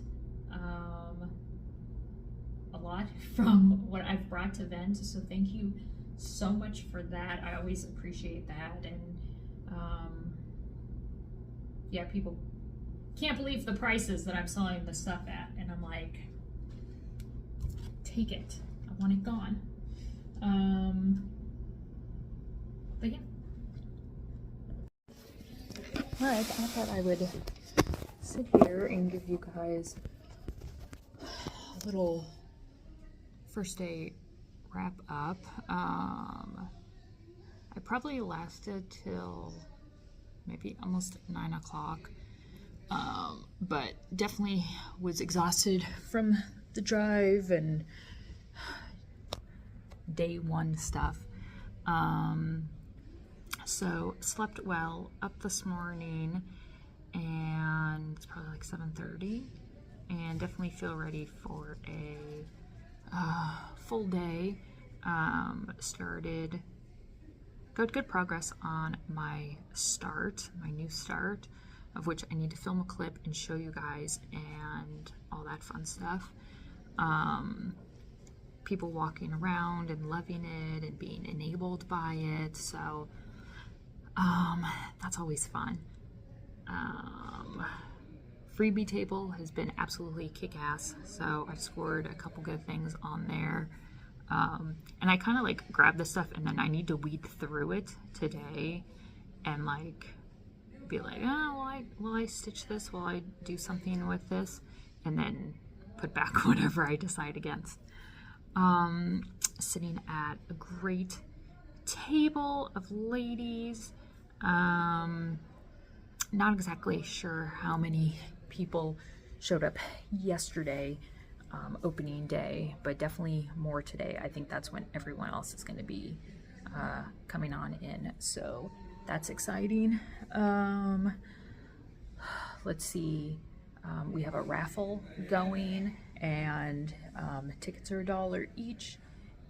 a lot from what I've brought to Vent, so thank you so much for that. I always appreciate that. And yeah, people can't believe the prices that I'm selling the stuff at, and I'm like, take it, I want it gone. But yeah. All right, I thought I would sit here and give you guys a little first day wrap up. I probably lasted till maybe almost 9 o'clock, but definitely was exhausted from the drive and day 1 stuff. So slept well, up this morning, and it's probably like 7:30, and definitely feel ready for a full day. Got good progress on my new start, of which I need to film a clip and show you guys and all that fun stuff. People walking around and loving it and being enabled by it, so that's always fun. Freebie table has been absolutely kick-ass, so I've scored a couple good things on there. And I kind of like grab this stuff and then I need to weed through it today and like be like, oh, will I stitch this? Will I do something with this? And then put back whatever I decide against. Sitting at a great table of ladies. Not exactly sure how many people showed up yesterday, opening day, but definitely more today. I think that's when everyone else is going to be coming on in. So that's exciting. Let's see, we have a raffle going, and tickets are $1 each,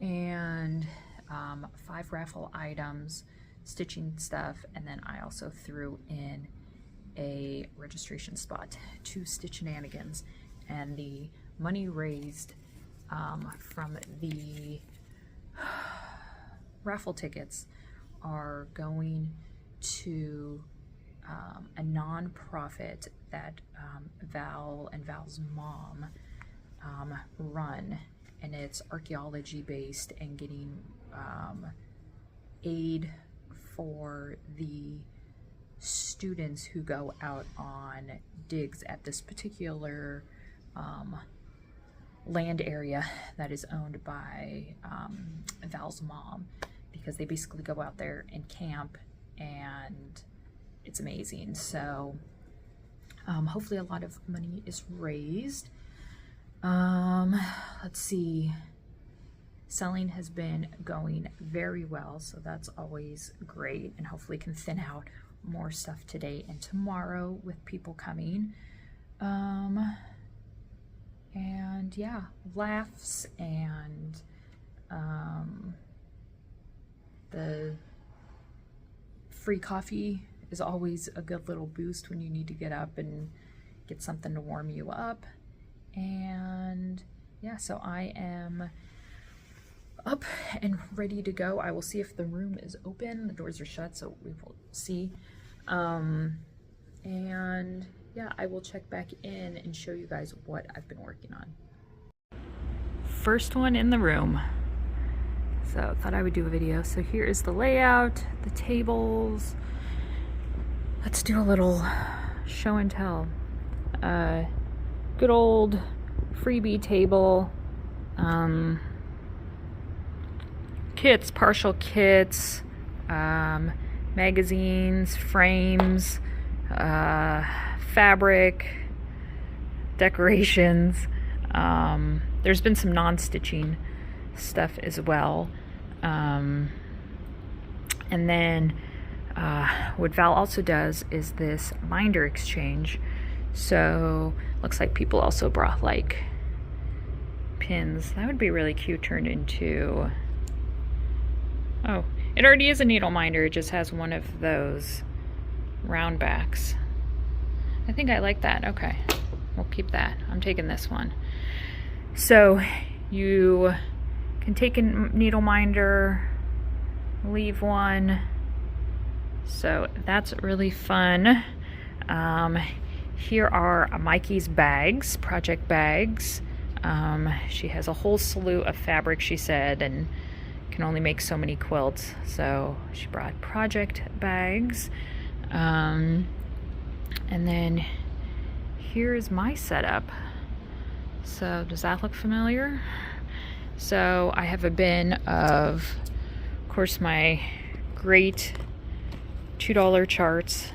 and 5 raffle items, stitching stuff, and then I also threw in a registration spot to Stitch Shenanigans, and the money raised from the raffle tickets are going to a non-profit that Val and Val's mom run, and it's archaeology based and getting aid for the students who go out on digs at this particular land area that is owned by Val's mom, because they basically go out there and camp, and it's amazing. So hopefully a lot of money is raised. Let's see, selling has been going very well, so that's always great, and hopefully can thin out more stuff today and tomorrow with people coming. And yeah, laughs, and the free coffee is always a good little boost when you need to get up and get something to warm you up. And yeah, so I am up and ready to go. I will see if the room is open. The doors are shut, so we will see. And yeah, I will check back in and show you guys what I've been working on. First one in the room. So thought I would do a video. So here is the layout, the tables. Let's do a little show and tell. Good old freebie table. Kits, partial kits, magazines, frames, fabric, decorations. There's been some non-stitching stuff as well. And then what Val also does is this binder exchange. So looks like people also brought like pins. That would be really cute turned into, oh, it already is a needle minder. It just has one of those round backs. I think I like that. Okay, we'll keep that. I'm taking this one. So you can take a needle minder, leave one. So that's really fun. Here are Mikey's bags, project bags. She has a whole slew of fabric, she said, and can only make so many quilts. So she brought project bags. And then here's my setup. So does that look familiar? So I have a bin of course, my great $2 charts,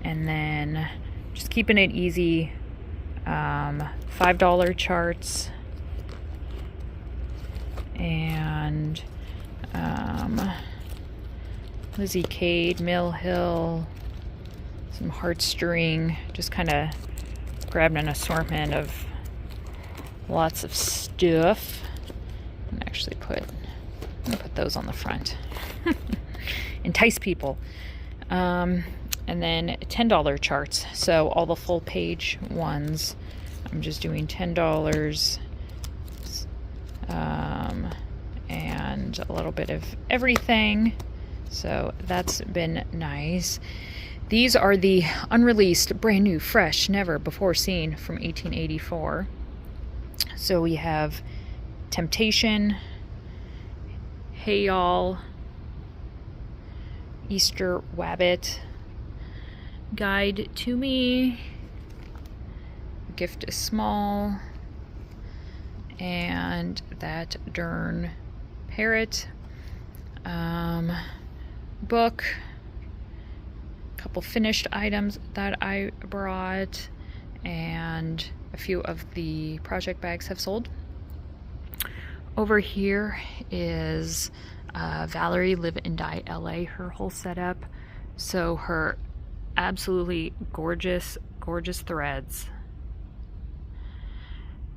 and then just keeping it easy, $5 charts, and Lizzie Cade, Mill Hill, some heartstring, just kind of grabbed an assortment of lots of stuff. And actually I'm gonna put those on the front. Entice people. And then $10 charts. So all the full page ones, I'm just doing $10. And a little bit of everything. So that's been nice. These are the unreleased, brand new, fresh, never before seen from 1884. So we have Temptation, Hey Y'all, Easter Wabbit, Guide to Me, Gift is Small, and That Darn Parrot, book, a couple finished items that I brought, and a few of the project bags have sold. Over here is Valerie Live and Die LA, her whole setup. So her absolutely gorgeous, gorgeous threads.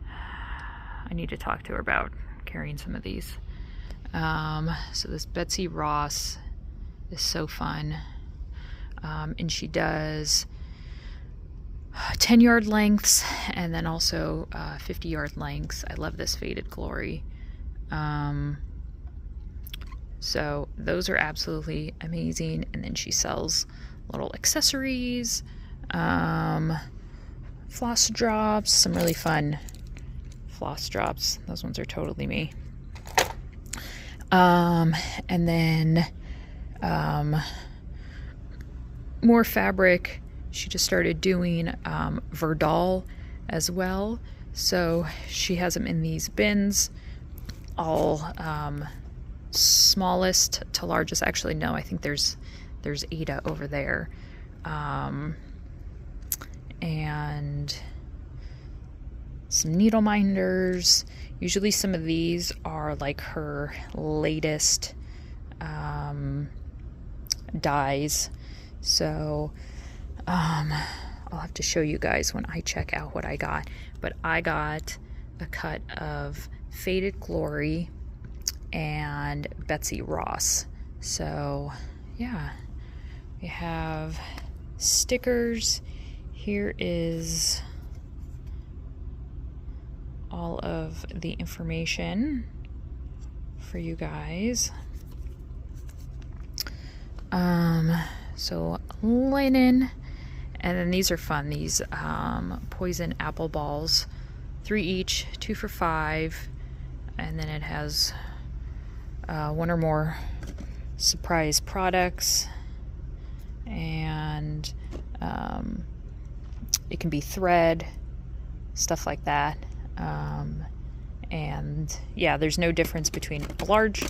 I need to talk to her about carrying some of these. So this Betsy Ross is so fun. And she does 10-yard lengths and then also 50-yard lengths. I love this Faded Glory. So those are absolutely amazing. And then she sells little accessories, floss drops, some really fun floss drops. Those ones are totally me. And then more fabric. She just started doing Verdal as well. So she has them in these bins, all smallest to largest. Actually, no, I think there's Ada over there. And some needle minders. Usually some of these are like her latest dyes. So I'll have to show you guys when I check out what I got. But I got a cut of Faded Glory and Betsy Ross. So yeah, we have stickers. Here is all of the information for you guys. So linen, and then these are fun. These poison apple balls, 3 each, 2 for $5, and then it has 1 or more surprise products, and it can be thread, stuff like that. And yeah, there's no difference between a large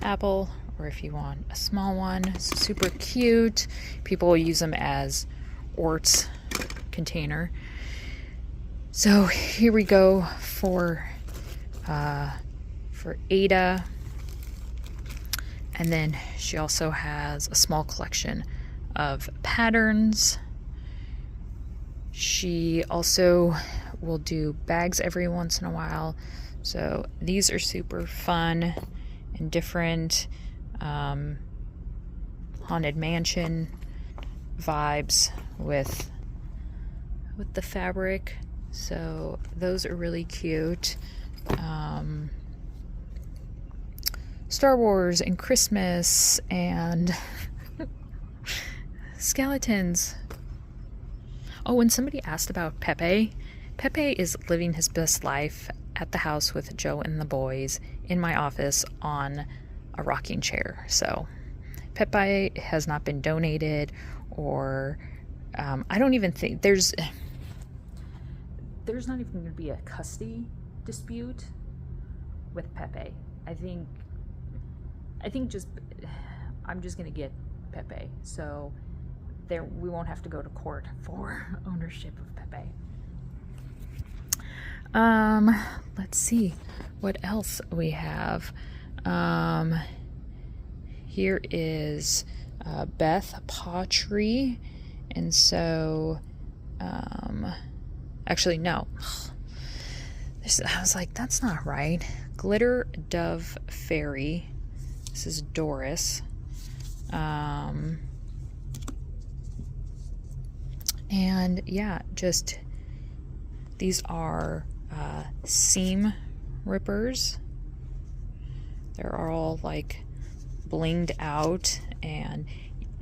apple or if you want a small one. It's super cute. People will use them as orts container. So here we go for Ada. And then she also has a small collection of patterns. She also will do bags every once in a while. So these are super fun and different. Haunted Mansion vibes with the fabric. So those are really cute. Star Wars and Christmas and skeletons. Oh, and somebody asked about Pepe. Pepe is living his best life at the house with Joe and the boys in my office on a rocking chair. So Pepe has not been donated, or I don't even think there's not even going to be a custody dispute with Pepe. I think just I'm just going to get Pepe. So there we won't have to go to court for ownership of Pepe. Let's see what else we have. Here is Beth Pottery, and so actually no, I was like, that's not right. Glitter Dove Fairy. This is Doris. And yeah, just these are seam rippers. They're all like blinged out, and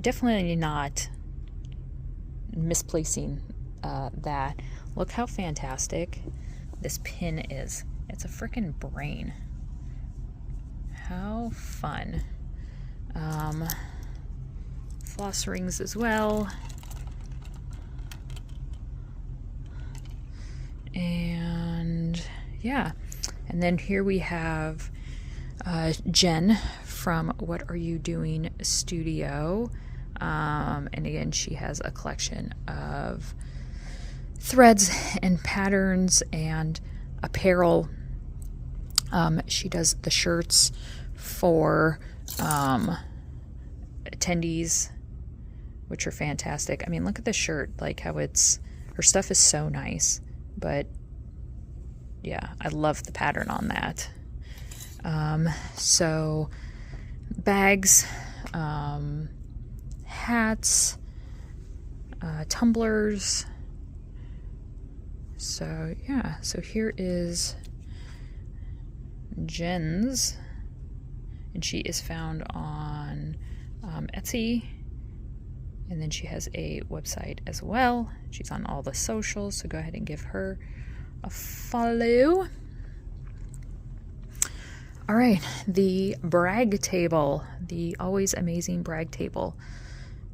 definitely not misplacing that. Look how fantastic this pin is. It's a freaking brain. How fun. Floss rings as well. And yeah, and then here we have Jen from What Are You Doing Studio. And again, she has a collection of threads and patterns and apparel. She does the shirts for attendees, which are fantastic. I mean, look at the shirt, like how her stuff is so nice, but yeah, I love the pattern on that. So bags, hats, tumblers. So yeah, so here is Jen's, and she is found on Etsy, and then she has a website as well. She's on all the socials, so go ahead and give her a follow. All right, the brag table, the always amazing brag table.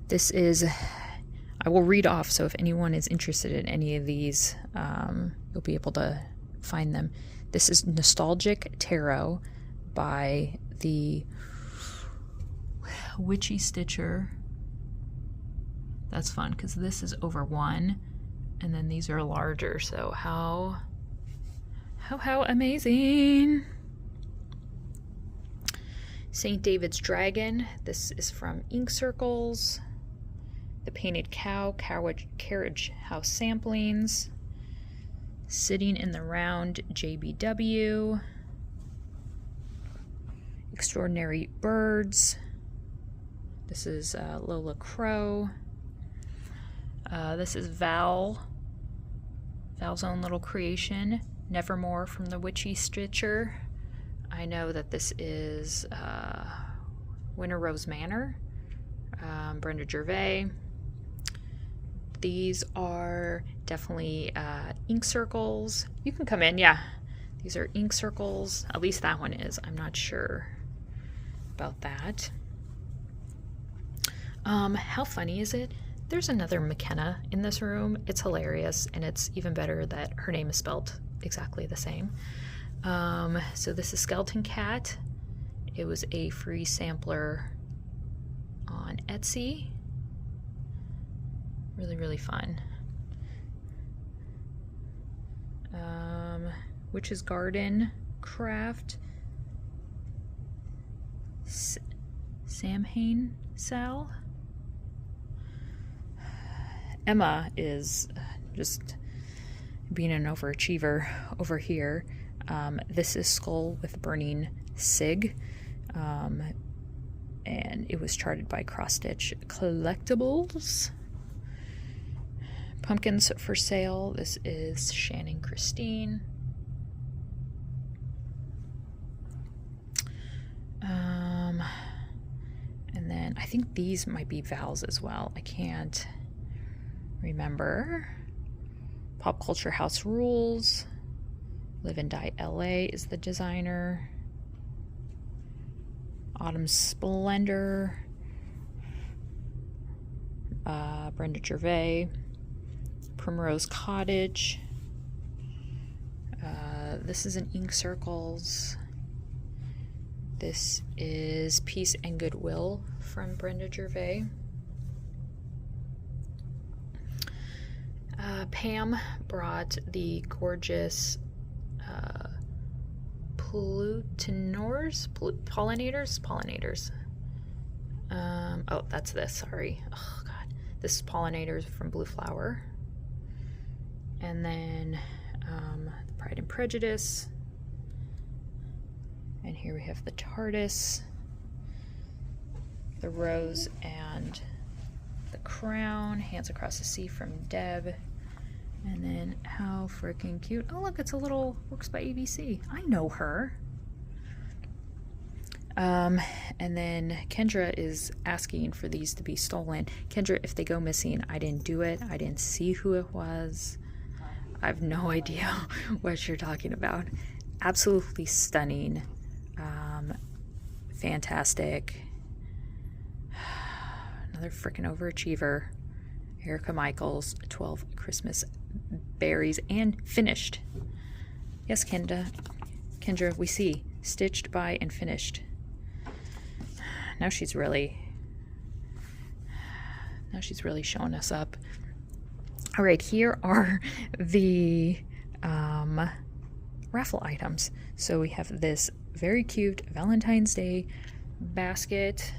This is, I will read off, so if anyone is interested in any of these, you'll be able to find them. This is Nostalgic Tarot by the Witchy Stitcher. That's fun because this is over 1, and then these are larger. So how amazing! St. David's Dragon. This is from Ink Circles. The Painted Cow, Carriage House Samplings. Sitting in the Round, JBW. Extraordinary Birds. This is Lola Crow. This is Val's own little creation, Nevermore from the Witchy Stitcher. I know that this is Winter Rose Manor, Brenda Gervais. These are definitely Ink Circles. You can come in, yeah. These are Ink Circles. At least that one is. I'm not sure about that. How funny is it? There's another McKenna in this room. It's hilarious, and it's even better that her name is spelled exactly the same. So this is Skeleton Cat. It was a free sampler on Etsy. Really, really fun. Witch's Garden Craft. Samhain Sal. Emma is just being an overachiever over here. This is Skull with Burning Sig, and it was charted by Cross Stitch Collectibles. Pumpkins for Sale. This is Shannon Christine. And then I think these might be Val's as well. I can't remember. Pop Culture House Rules. Live and Die LA is the designer. Autumn Splendor. Brenda Gervais. Primrose Cottage. This is an Ink Circles. This is Peace and Goodwill from Brenda Gervais. Pam brought the gorgeous pollinators. Oh, that's this. Sorry. Oh God, this is pollinators from Blue Flower. And then Pride and Prejudice. And here we have the TARDIS, the Rose and the Crown, Hands Across the Sea from Deb. And then how freaking cute. Oh, look, it's a little Works by ABC. I know her. And then Kendra is asking for these to be stolen. Kendra, if they go missing, I didn't do it. I didn't see who it was. I have no idea what you're talking about. Absolutely stunning. Fantastic. Another freaking overachiever. Erica Michaels, 12 Christmas Berries, and finished. Yes, Kendra, we see. Stitched by and finished. Now she's really showing us up. All right, here are the raffle items. So we have this very cute Valentine's Day basket.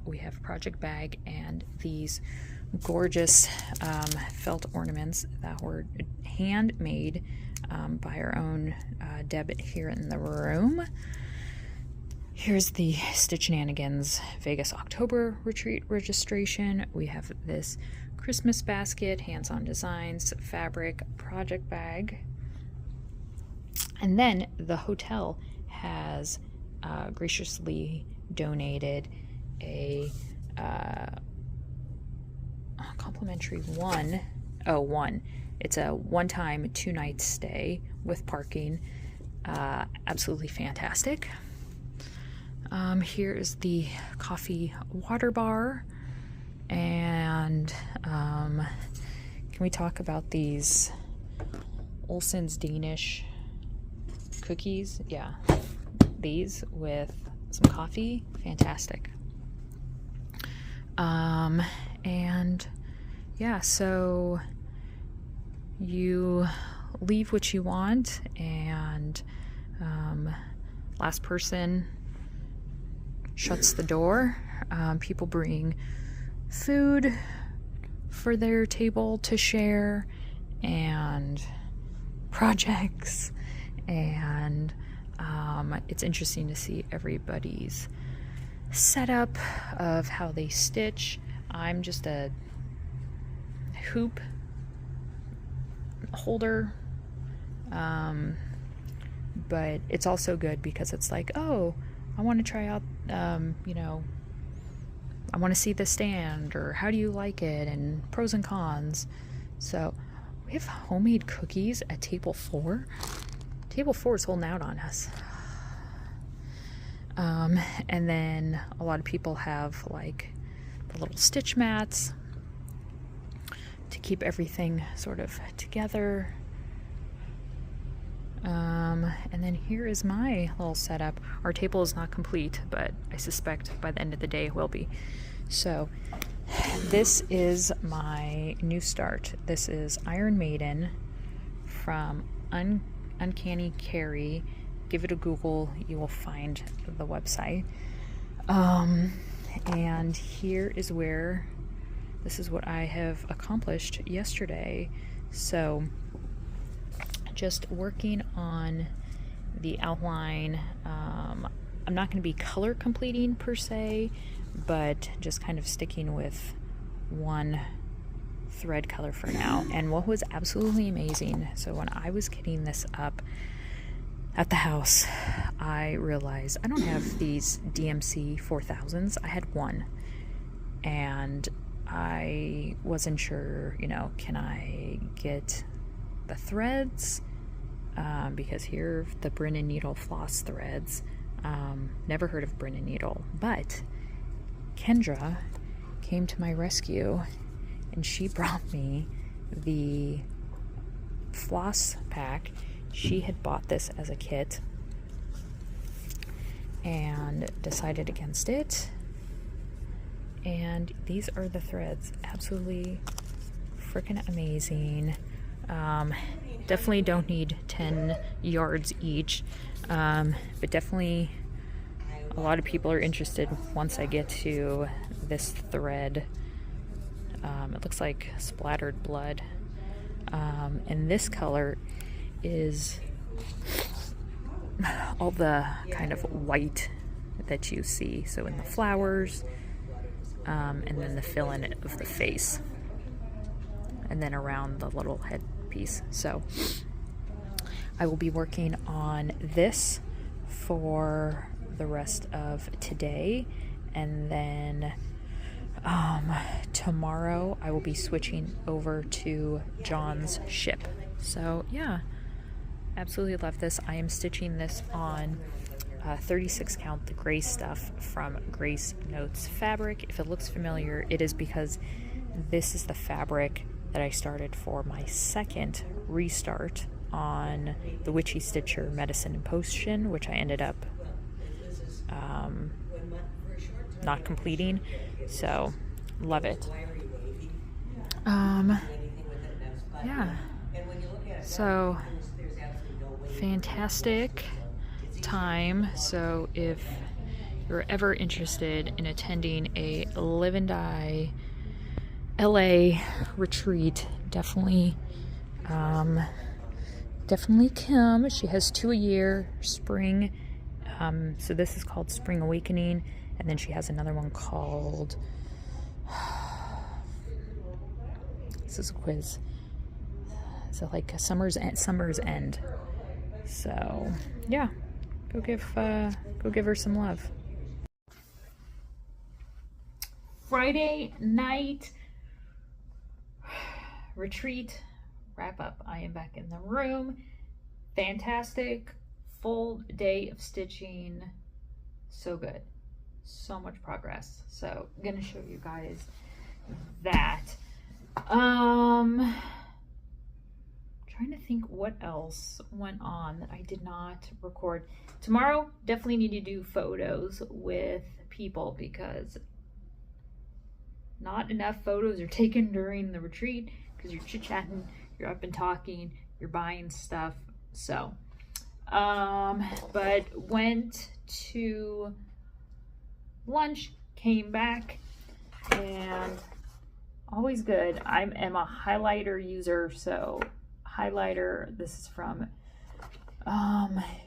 We have a project bag and these gorgeous felt ornaments that were handmade by our own Deb here in the room. Here's the Stitchinanigans Vegas October Retreat registration. We have this Christmas basket, hands-on designs, fabric, project bag. And then the hotel has graciously donated a complimentary one. It's a one-time 2-night stay with parking. Absolutely fantastic. Here is the coffee water bar. And can we talk about these Olsen's Danish cookies? Yeah, these with some coffee, fantastic. And yeah, so you leave what you want, and last person shuts the door. People bring food for their table to share, and projects, and it's interesting to see everybody's setup of how they stitch. I'm just a hoop holder, but it's also good because it's like, oh, I want to try out, you know, I want to see the stand, or how do you like it, and pros and cons. So we have homemade cookies at table 4. Table 4 is holding out on us. And then a lot of people have like the little stitch mats to keep everything sort of together. And then here is my little setup. Our table is not complete, but I suspect by the end of the day it will be. So this is my new start. This is Iron Maiden from Uncanny Carry. Give it a Google, you will find the website. And here is where, this is what I have accomplished yesterday. So just working on the outline. I'm not going to be color completing per se, but just kind of sticking with one thread color for now. And what was absolutely amazing, so when I was getting this up at the house, I realized I don't have these DMC 4000s. I had one, and I wasn't sure, you know, can I get the threads? Because here are the Brin and Needle floss threads. Never heard of Brin and Needle, but Kendra came to my rescue and she brought me the floss pack. She had bought this as a kit and decided against it. And these are the threads. Absolutely freaking amazing. Definitely don't need 10 yards each, but definitely a lot of people are interested once I get to this thread. It looks like splattered blood, and this color is all the kind of white that you see, so in the flowers, and then the fill-in of the face, and then around the little head piece. So I will be working on this for the rest of today, and then tomorrow I will be switching over to John's ship. So yeah, absolutely love this. I am stitching this on 36 count, the gray stuff from Grace Notes fabric. If it looks familiar, it is because this is the fabric that I started for my second restart on the Witchy Stitcher Medicine and Potion, which I ended up not completing. So love it. Yeah, so fantastic time. So if you're ever interested in attending a Live and Die LA retreat, definitely Kim. She has 2 a year, spring. So this is called Spring Awakening, and then she has another one called, this is a quiz. So like a Summer's End. So yeah, go give her some love. Friday night retreat wrap up. I am back in the room. Fantastic full day of stitching. So good. So much progress. So I'm gonna show you guys that. Trying to think what else went on that I did not record. Tomorrow, definitely need to do photos with people because not enough photos are taken during the retreat because you're chit-chatting, you're up and talking, you're buying stuff. So, but went to lunch, came back, and always good. I am a highlighter user, so highlighter, this is from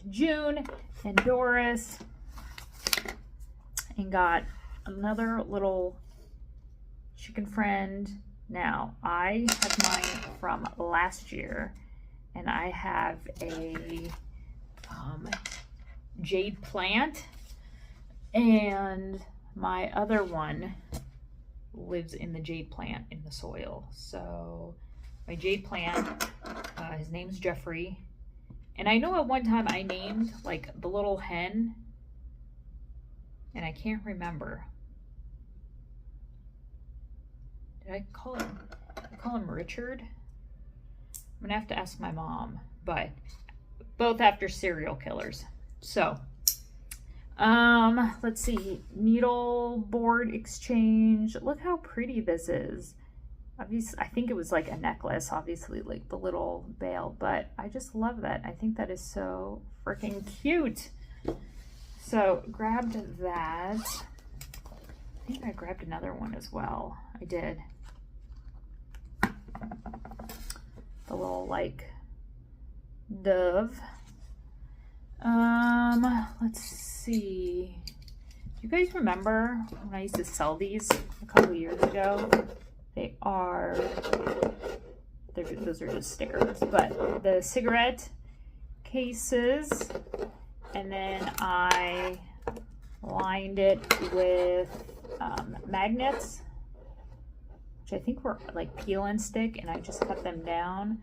June and Doris, and got another little chicken friend. Now I have mine from last year, and I have a jade plant, and my other one lives in the jade plant in the soil. So my jade plant, his name's Jeffrey, and I know at one time I named like the little hen, and I can't remember. Did I call him Richard? I'm gonna have to ask my mom, but both after serial killers. So let's see, needle board exchange. Look how pretty this is. Obviously, I think it was like a necklace, obviously, like the little bale, but I just love that. I think that is so freaking cute. So grabbed that. I think I grabbed another one as well. I did. The little like dove. Let's see. Do you guys remember when I used to sell these a couple years ago? Those are just stickers, but the cigarette cases, and then I lined it with magnets, which I think were like peel and stick, and I just cut them down.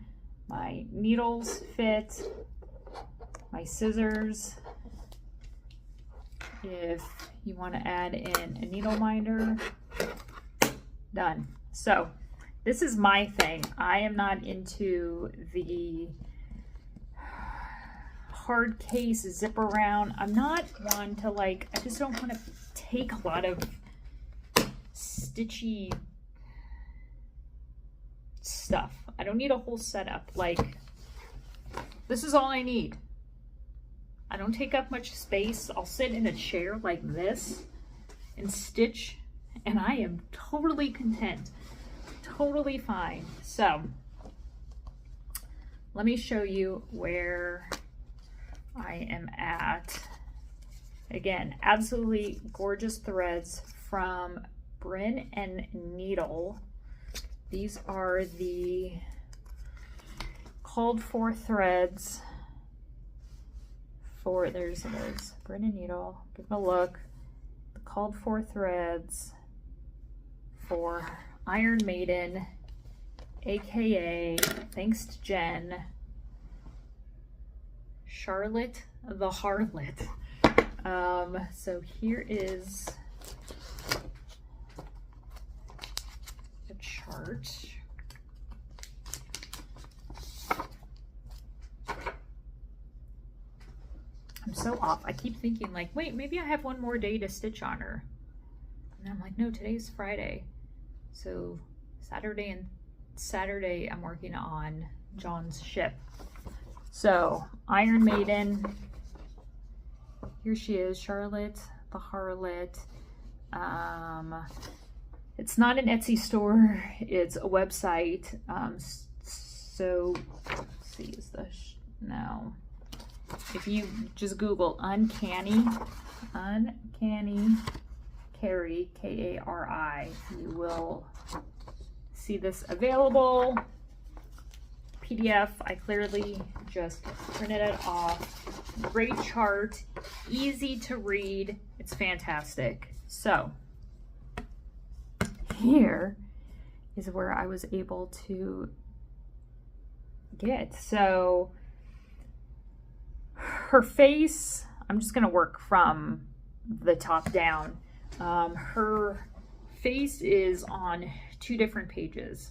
My needles fit, my scissors, if you want to add in a needle minder, done. So this is my thing. I am not into the hard case zip around. I'm not one to like, I just don't want to take a lot of stitchy stuff. I don't need a whole setup. Like, this is all I need. I don't take up much space. I'll sit in a chair like this and stitch, and I am totally content. Totally fine. So let me show you where I am at. Again, absolutely gorgeous threads from Bryn and Needle. These are the called for threads for, there's Bryn and Needle. Give them a look. The called for threads for Iron Maiden, aka, thanks to Jen, Charlotte the Harlot. So here is the chart. I'm so off. I keep thinking like, wait, maybe I have one more day to stitch on her. And I'm like, no, today's Friday. So Saturday I'm working on John's ship. So Iron Maiden, here she is, Charlotte the Harlot. It's not an Etsy store, it's a website. So let's see, is this no? If you just Google uncanny Kari, Kari, you will see this available. PDF, I clearly just printed it off. Great chart, easy to read. It's fantastic. So here is where I was able to get. So her face, I'm just gonna work from the top down. Her face is on 2 different pages.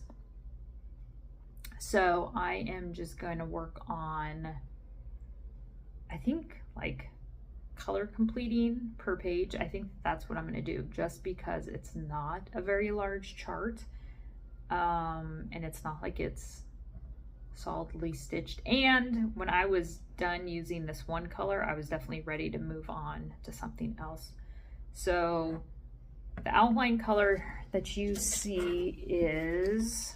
So I am just going to work on, I think, like color completing per page. I think that's what I'm going to do, just because it's not a very large chart. And it's not like it's solidly stitched. And when I was done using this one color, I was definitely ready to move on to something else. So the outline color that you see is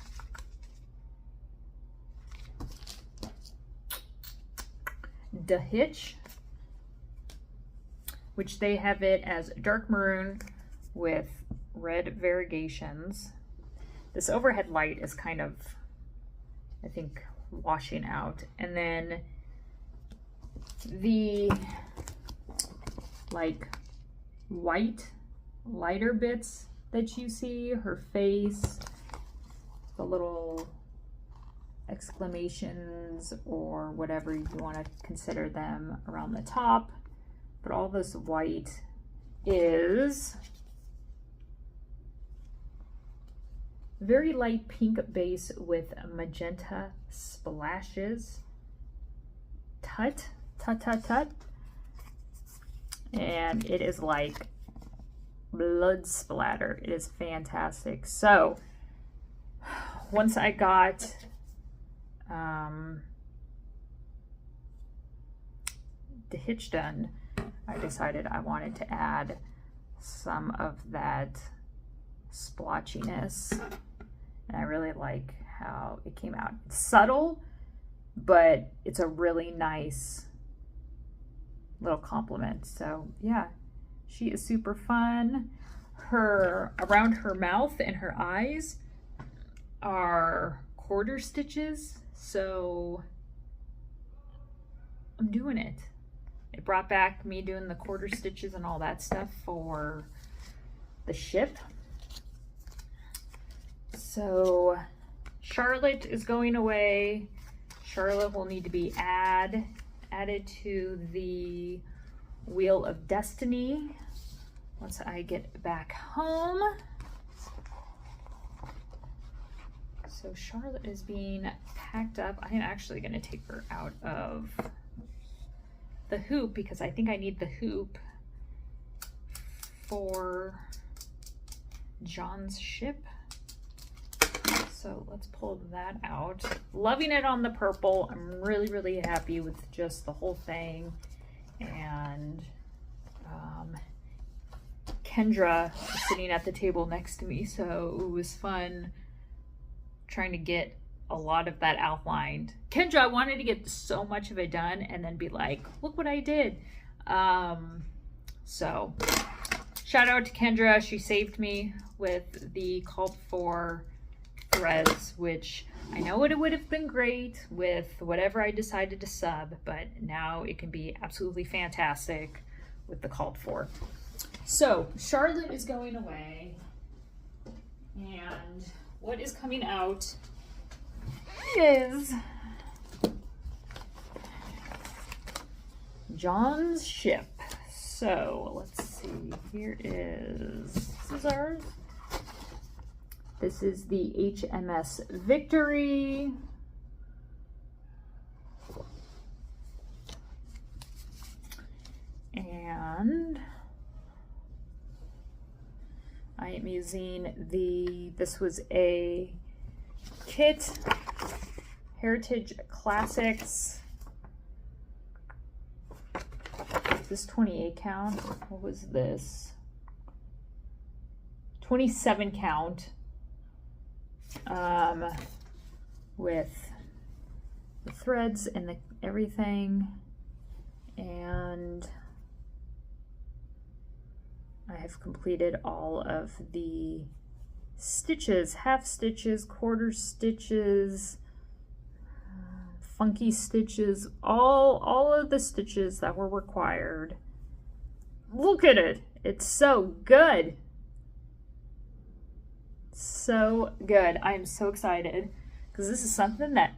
the Hitch, which they have it as dark maroon with red variegations. This overhead light is kind of, I think, washing out. And then the like white lighter bits that you see, her face, the little exclamations or whatever you want to consider them around the top, but all this white is very light pink base with magenta splashes. Tut, tut, tut, tut. And it is like blood splatter. It is fantastic. So once I got the hitch done, I decided I wanted to add some of that splotchiness, and I really like how it came out. It's subtle, but it's a really nice little compliment. So yeah, she is super fun. Her around her mouth and her eyes are quarter stitches, so I'm doing it. It brought back me doing the quarter stitches and all that stuff for the ship. So Charlotte is going away. Charlotte will need to be added to the Wheel of Destiny once I get back home. So Charlotte is being packed up. I am actually going to take her out of the hoop because I think I need the hoop for John's ship. So let's pull that out. Loving it on the purple. I'm really, really happy with just the whole thing. And Kendra is sitting at the table next to me, so it was fun trying to get a lot of that outlined. Kendra wanted to get so much of it done and then be like, look what I did. So shout out to Kendra. She saved me with the called for threads, which I know it would have been great with whatever I decided to sub, but now it can be absolutely fantastic with the called for. So Charlotte is going away, and what is coming out is John's ship. So let's see, here is, this is ours. This is the HMS Victory. And I am using this was a kit, Heritage Classics this 28 count? What was this? 27 count. With the threads and the everything, and I have completed all of the stitches, half stitches, quarter stitches, funky stitches, all of the stitches that were required. Look at it, it's so good. So good. I am so excited because this is something that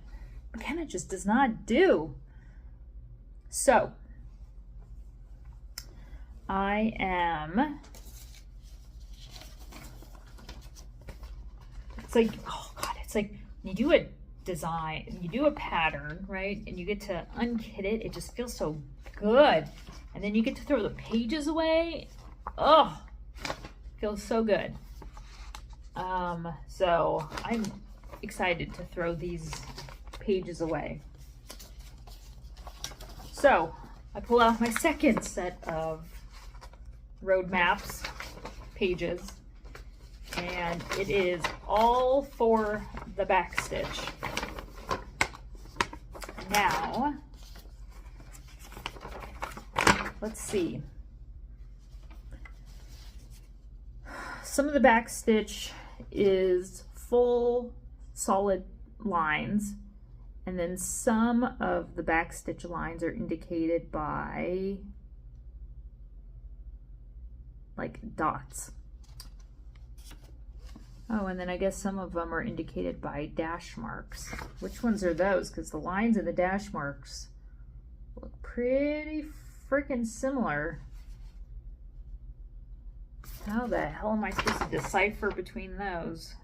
McKenna just does not do. So I am, it's like, oh God, it's like when you do a design, you do a pattern, right? And you get to unkit it. It just feels so good. And then you get to throw the pages away. Oh, feels so good. So I'm excited to throw these pages away. So I pull out my second set of roadmaps pages, and it is all for the back stitch. Now, let's see. Some of the back stitch is full solid lines, and then some of the back stitch lines are indicated by like dots. Oh, and then I guess some of them are indicated by dash marks. Which ones are those? Because the lines and the dash marks look pretty freaking similar. How the hell am I supposed to decipher between those?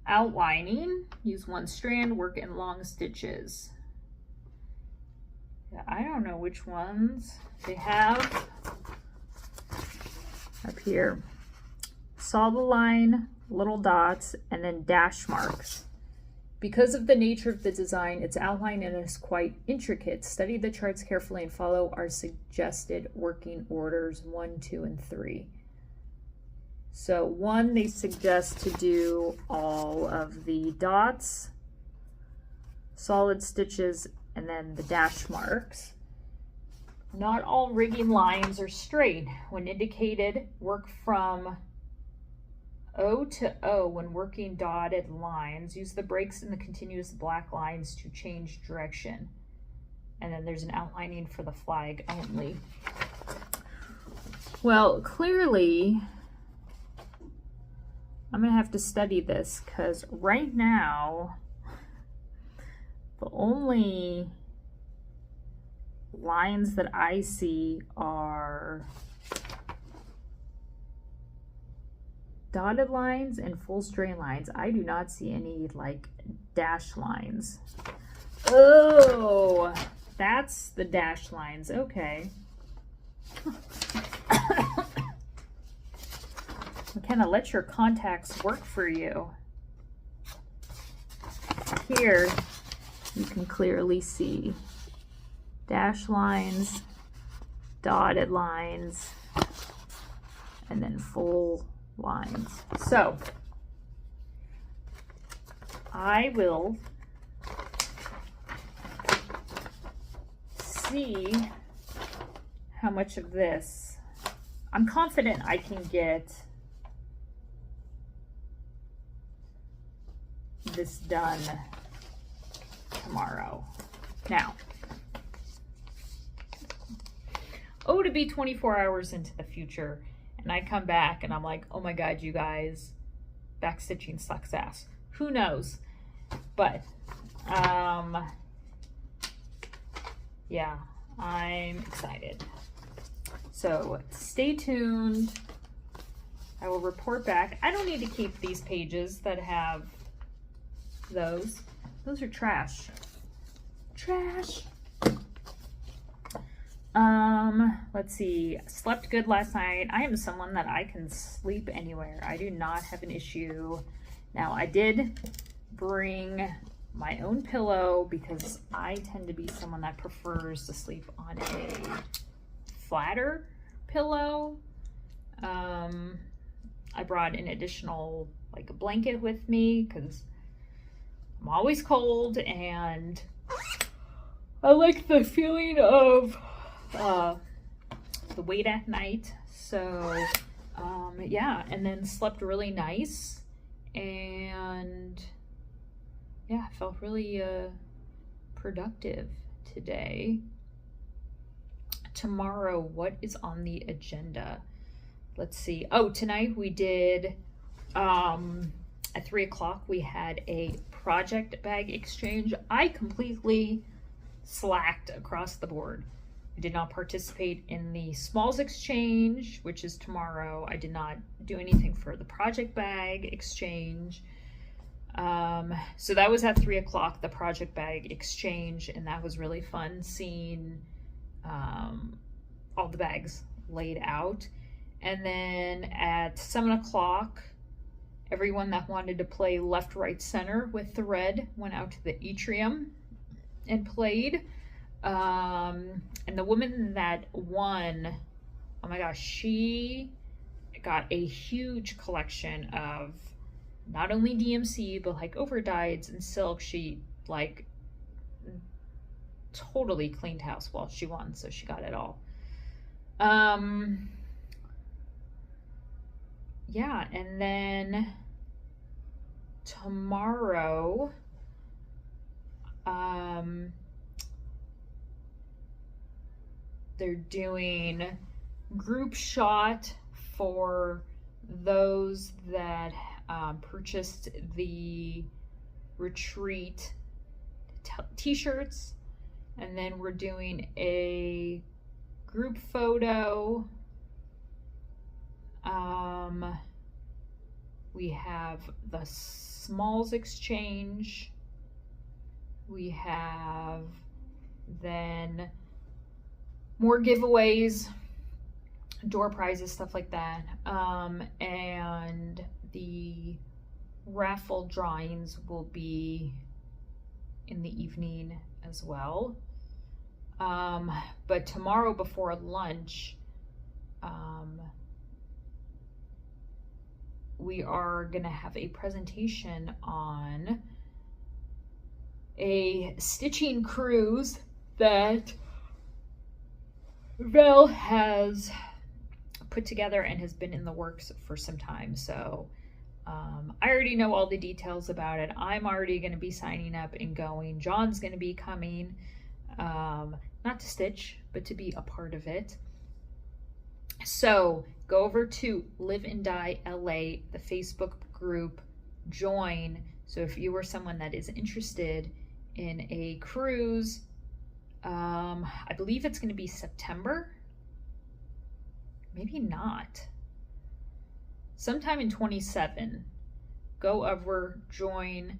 Outlining, use one strand, work in long stitches. Yeah, I don't know which ones they have up here. Saw the line, little dots, and then dash marks. Because of the nature of the design, its outline is quite intricate. Study the charts carefully and follow our suggested working orders 1, 2, and 3. So 1, they suggest to do all of the dots, solid stitches, and then the dash marks. Not all rigging lines are straight. When indicated, work from O to O when working dotted lines. Use the breaks in the continuous black lines to change direction. And then there's an outlining for the flag only. Well, clearly, I'm gonna have to study this because right now, the only lines that I see are dotted lines and full straight lines. I do not see any like dash lines. Oh, that's the dash lines. Okay. McKenna, let your contacts work for you. Here, you can clearly see dash lines, dotted lines, and then full lines. So I will see how much of this. I'm confident I can get this done tomorrow. Now, to be 24 hours into the future, and I come back and I'm like, oh my God, you guys, backstitching sucks ass. Who knows? But, yeah, I'm excited. So stay tuned. I will report back. I don't need to keep these pages that have those. Those are trash. Trash. Let's see. Slept good last night. I am someone that I can sleep anywhere. I do not have an issue. Now, I did bring my own pillow because I tend to be someone that prefers to sleep on a flatter pillow. I brought an additional like a blanket with me because I'm always cold and I like the feeling of the weight at night. So yeah, and then slept really nice, and yeah, felt really productive today. Tomorrow, what is on the agenda? Let's see. Oh, tonight we did at 3 o'clock we had a project bag exchange. I completely slacked across the board. I did not participate in the smalls exchange, which is tomorrow. I did not do anything for the project bag exchange. So that was at 3 o'clock, the project bag exchange, and that was really fun seeing all the bags laid out. And then at 7 o'clock, everyone that wanted to play left, right, center with the red went out to the atrium and played. And the woman that won, oh my gosh, she got a huge collection of not only DMC, but like overdyes and silk. She like totally cleaned house while she won, so she got it all. Yeah, and then tomorrow, they're doing group shot for those that purchased the retreat t-shirts, and then we're doing a group photo. We have the smalls exchange. We have then more giveaways, door prizes, stuff like that. And the raffle drawings will be in the evening as well. But tomorrow before lunch, we are gonna have a presentation on a stitching cruise that Val has put together and has been in the works for some time. So I already know all the details about it. I'm already going to be signing up and going. John's going to be coming, not to stitch, but to be a part of it. So go over to Live and Die LA, the Facebook group, join. So if you are someone that is interested in a cruise, I believe it's going to be September, maybe not, sometime in 27. Go over, join.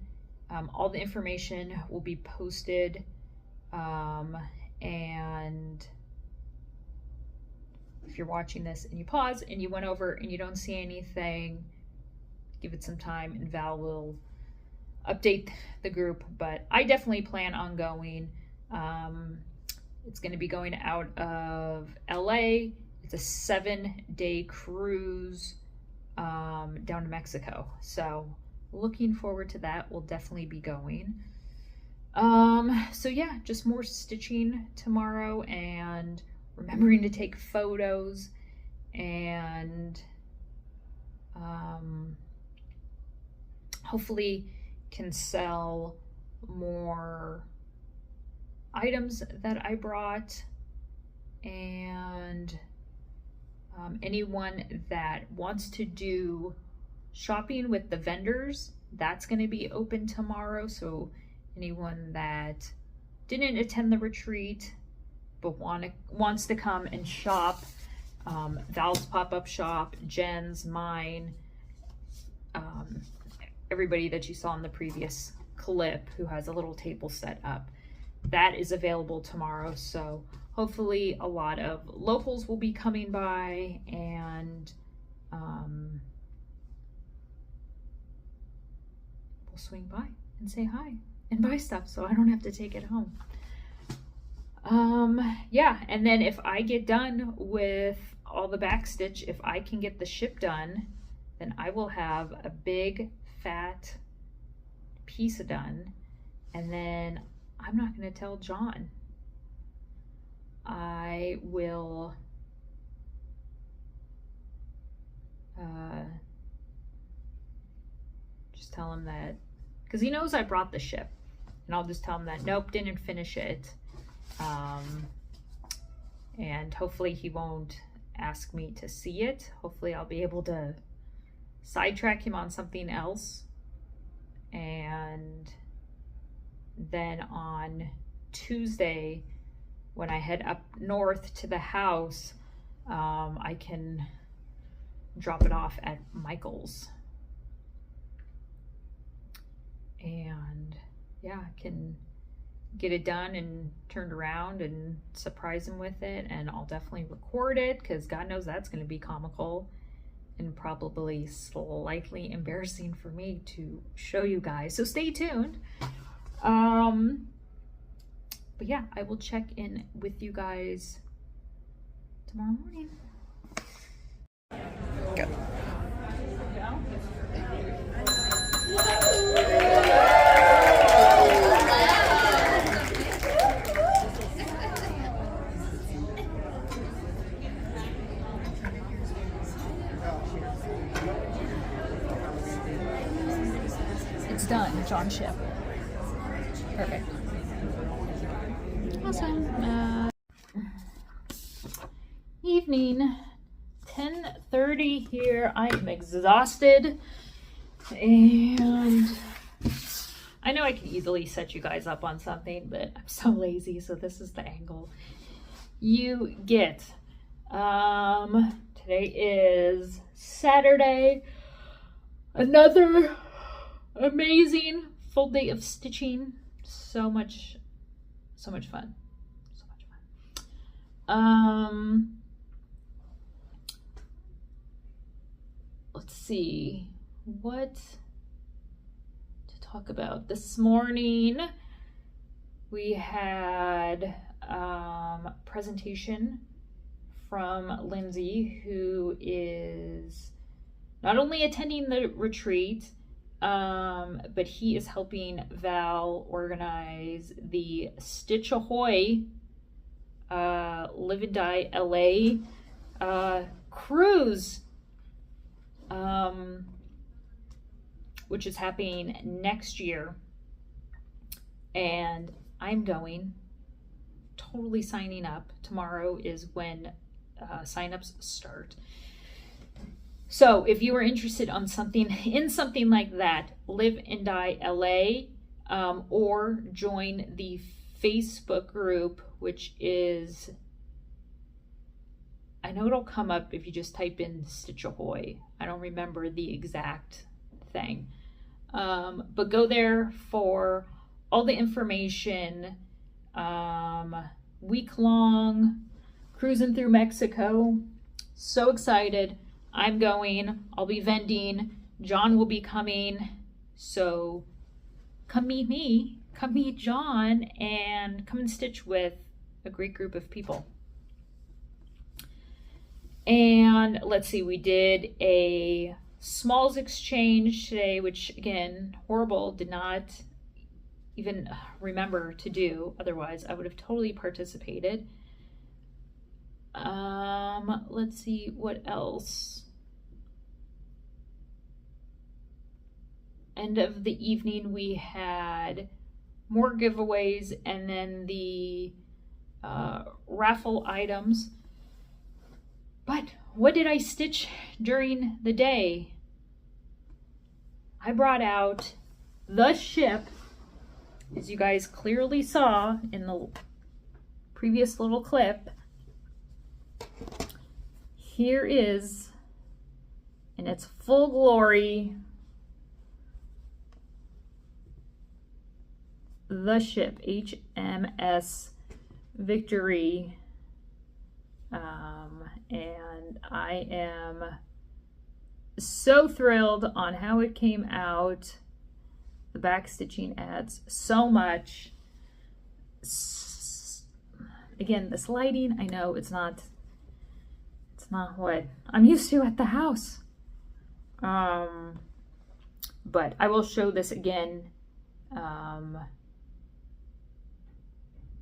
All the information will be posted, and if you're watching this and you pause and you went over and you don't see anything, give it some time and Val will update the group. But I definitely plan on going. It's going to be going out of LA. It's a 7-day cruise down to Mexico. So looking forward to that. We'll definitely be going. So yeah, just more stitching tomorrow and remembering to take photos, and hopefully can sell more items that I brought. And anyone that wants to do shopping with the vendors, that's going to be open tomorrow. So anyone that didn't attend the retreat but wants to come and shop, Val's pop-up shop, Jen's, mine, everybody that you saw in the previous clip who has a little table set up, that is available tomorrow. So hopefully a lot of locals will be coming by, and we'll swing by and say hi and buy stuff so I don't have to take it home. Yeah, and then if I get done with all the back stitch, if I can get the ship done, then I will have a big fat piece done, and then I'm not going to tell John. I will just tell him that, because he knows I brought the ship, and I'll just tell him that nope, didn't finish it. And hopefully he won't ask me to see it. Hopefully I'll be able to sidetrack him on something else. And then on Tuesday, when I head up north to the house, I can drop it off at Michael's. And yeah, I can get it done and turned around and surprise him with it, and I'll definitely record it because God knows that's going to be comical and probably slightly embarrassing for me to show you guys, so stay tuned. But yeah, I will check in with you guys tomorrow morning. Go. It's done. It's on ship. Perfect. Awesome. Evening, 10:30 here. I am exhausted, and I know I can easily set you guys up on something, but I'm so lazy, so this is the angle you get. Today is Saturday. Another amazing full day of stitching. So much fun. So much fun. Let's see what to talk about. This morning we had a presentation from Lindsay, who is not only attending the retreat, but he is helping Val organize the Stitch Ahoy Live and Die LA cruise, which is happening next year. And I'm going, totally signing up. Tomorrow is when signups start. So if you are interested in something like that, Live and Die LA, or join the Facebook group, which is, I know it'll come up if you just type in Stitch Ahoy. I don't remember the exact thing. But go there for all the information. Week long, cruising through Mexico. So excited. I'm going. I'll be vending. John will be coming. So come meet me. Come meet John and come and stitch with a great group of people. And let's see, we did a smalls exchange today, which again, horrible, did not even remember to do. Otherwise, I would have totally participated. Let's see what else. End of the evening, we had more giveaways, and then the raffle items. But what did I stitch during the day? I brought out the ship, as you guys clearly saw in the previous little clip. Here is, in its full glory, the ship, HMS Victory. And I am so thrilled on how it came out. the back stitching adds so much. Again, this lighting, I know it's not what I'm used to at the house. But I will show this again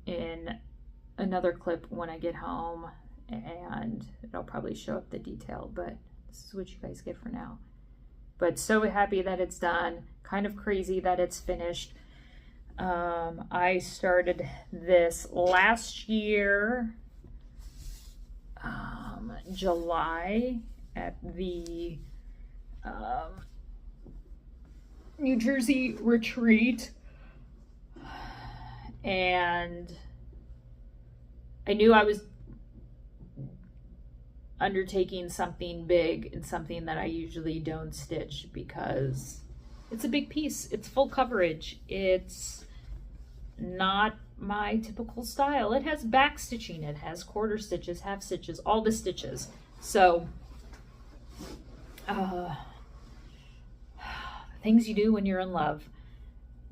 in another clip when I get home, and it'll probably show up the detail, but this is what you guys get for now. But so happy that it's done. Kind of crazy that it's finished. I started this last year, July, at the New Jersey retreat, and I knew I was undertaking something big and something that I usually don't stitch because it's a big piece. It's full coverage. It's not my typical style. It has back stitching, it has quarter stitches, half stitches, all the stitches. So things you do when you're in love.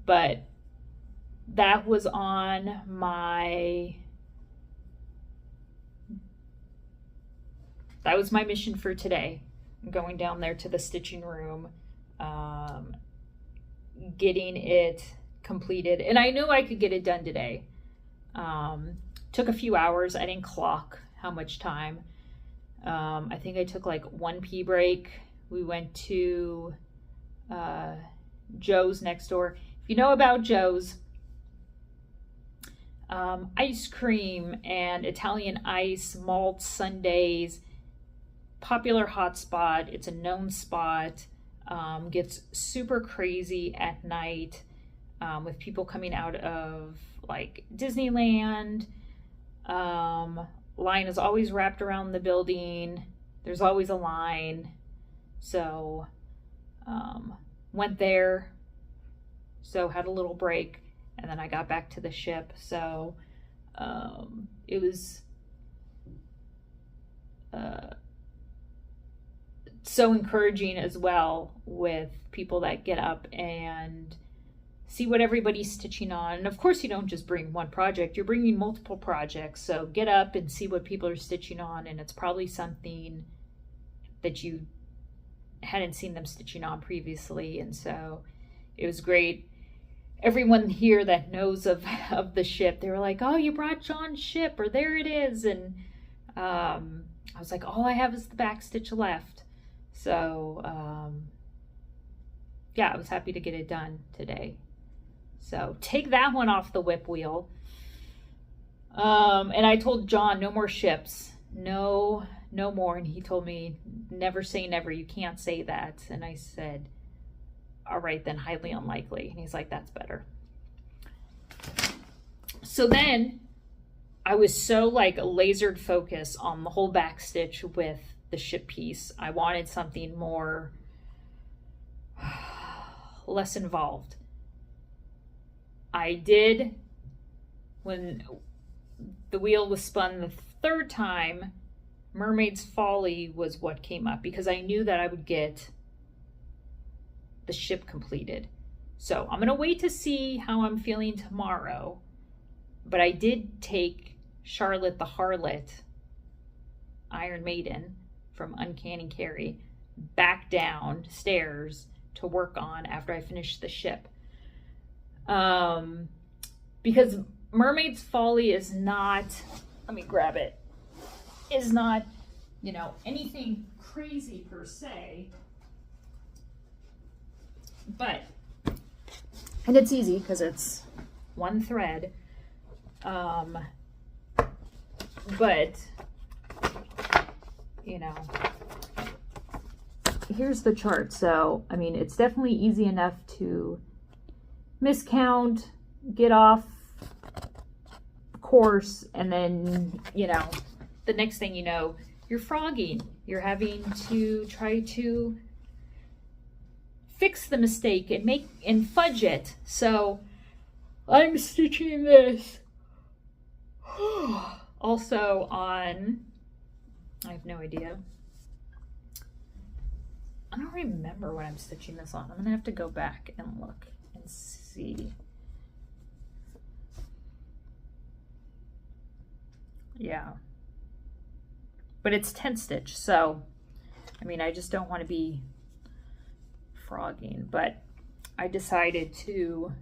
But that was on my mission for today. Going down there to the stitching room, getting it completed, and I knew I could get it done today. Took a few hours. I didn't clock how much time. I think I took like 1 pee break. We went to Joe's next door. If you know about Joe's, ice cream and Italian ice, malt sundaes, popular hotspot. It's a known spot. Gets super crazy at night with people coming out of like Disneyland. Line is always wrapped around the building. There's always a line. So went there. So had a little break, and then I got back to the ship. So it was so encouraging as well with people that get up and see what everybody's stitching on. And of course you don't just bring one project, you're bringing multiple projects. So get up and see what people are stitching on, and it's probably something that you hadn't seen them stitching on previously. And so it was great. Everyone here that knows of the ship, they were like, oh, you brought John's ship, or there it is. And I was like, all I have is the back stitch left. So yeah, I was happy to get it done today. So take that one off the whip wheel. And I told John, no more ships, no more. And he told me, never say never, you can't say that. And I said, all right, then highly unlikely. And he's like, that's better. So then I was so like lasered focused on the whole back stitch with the ship piece. I wanted something more, less involved. I did, when the wheel was spun the 3rd time, Mermaid's Folly was what came up, because I knew that I would get the ship completed. So I'm gonna wait to see how I'm feeling tomorrow. But I did take Charlotte the Harlot, Iron Maiden from Uncanny Carry, back downstairs to work on after I finished the ship. Because Mermaid's Folly is not, let me grab it, is not, you know, anything crazy per se. But, and it's easy because it's one thread. But, you know, here's the chart. So, I mean, it's definitely easy enough to miscount, get off course, and then, you know, the next thing you know, you're frogging. You're having to try to fix the mistake and fudge it. So I'm stitching this also on, I have no idea. I don't remember what I'm stitching this on. I'm gonna have to go back and look. and see. Yeah. But it's 10 stitch, so I mean, I just don't want to be frogging, but I decided to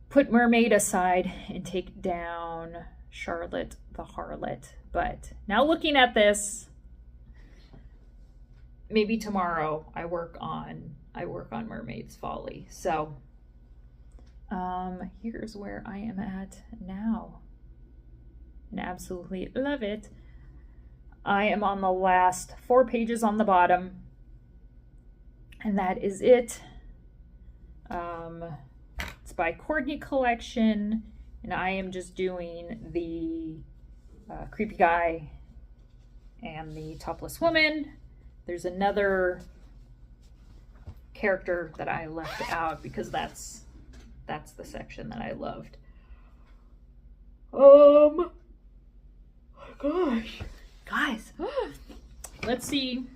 put Mermaid aside and take down Charlotte the Harlot. But now looking at this, maybe tomorrow I work on Mermaid's Folly. So here's where I am at now, and absolutely love it. I am on the last 4 pages on the bottom, and that is it. It's by Courtney Collection, and I am just doing the creepy guy and the topless woman. There's another character that I left out because that's the section that I loved. Oh gosh, guys, let's see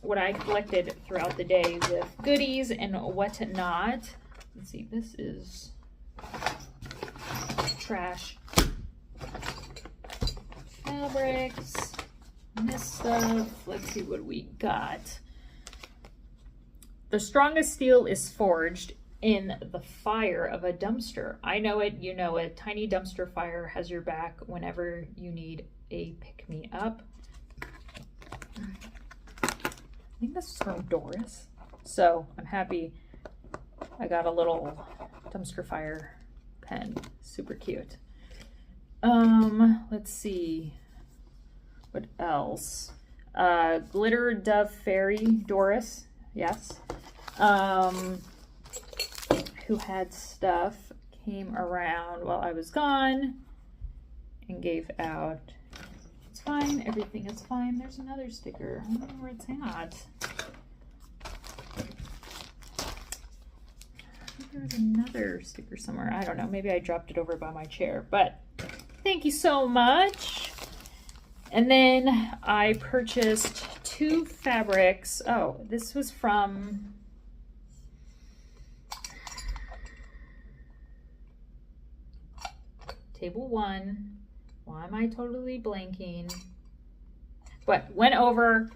what I collected throughout the day with goodies and whatnot. Let's see, this is trash fabrics, this stuff. Let's see what we got. The strongest steel is forged in the fire of a dumpster. I know it, you know it. Tiny dumpster fire has your back whenever you need a pick-me-up. I think this is from Doris, so I'm happy I got a little dumpster fire pen. Super cute. Let's see what else. Glitter Dove Fairy Doris, yes. Who had stuff, came around while I was gone and gave out. It's fine, everything is fine. There's another sticker. I don't know where it's at. There's another sticker somewhere. I don't know. Maybe I dropped it over by my chair, but thank you so much. And then I purchased 2 fabrics. Oh, this was from Table 1. Why am I totally blanking? But went over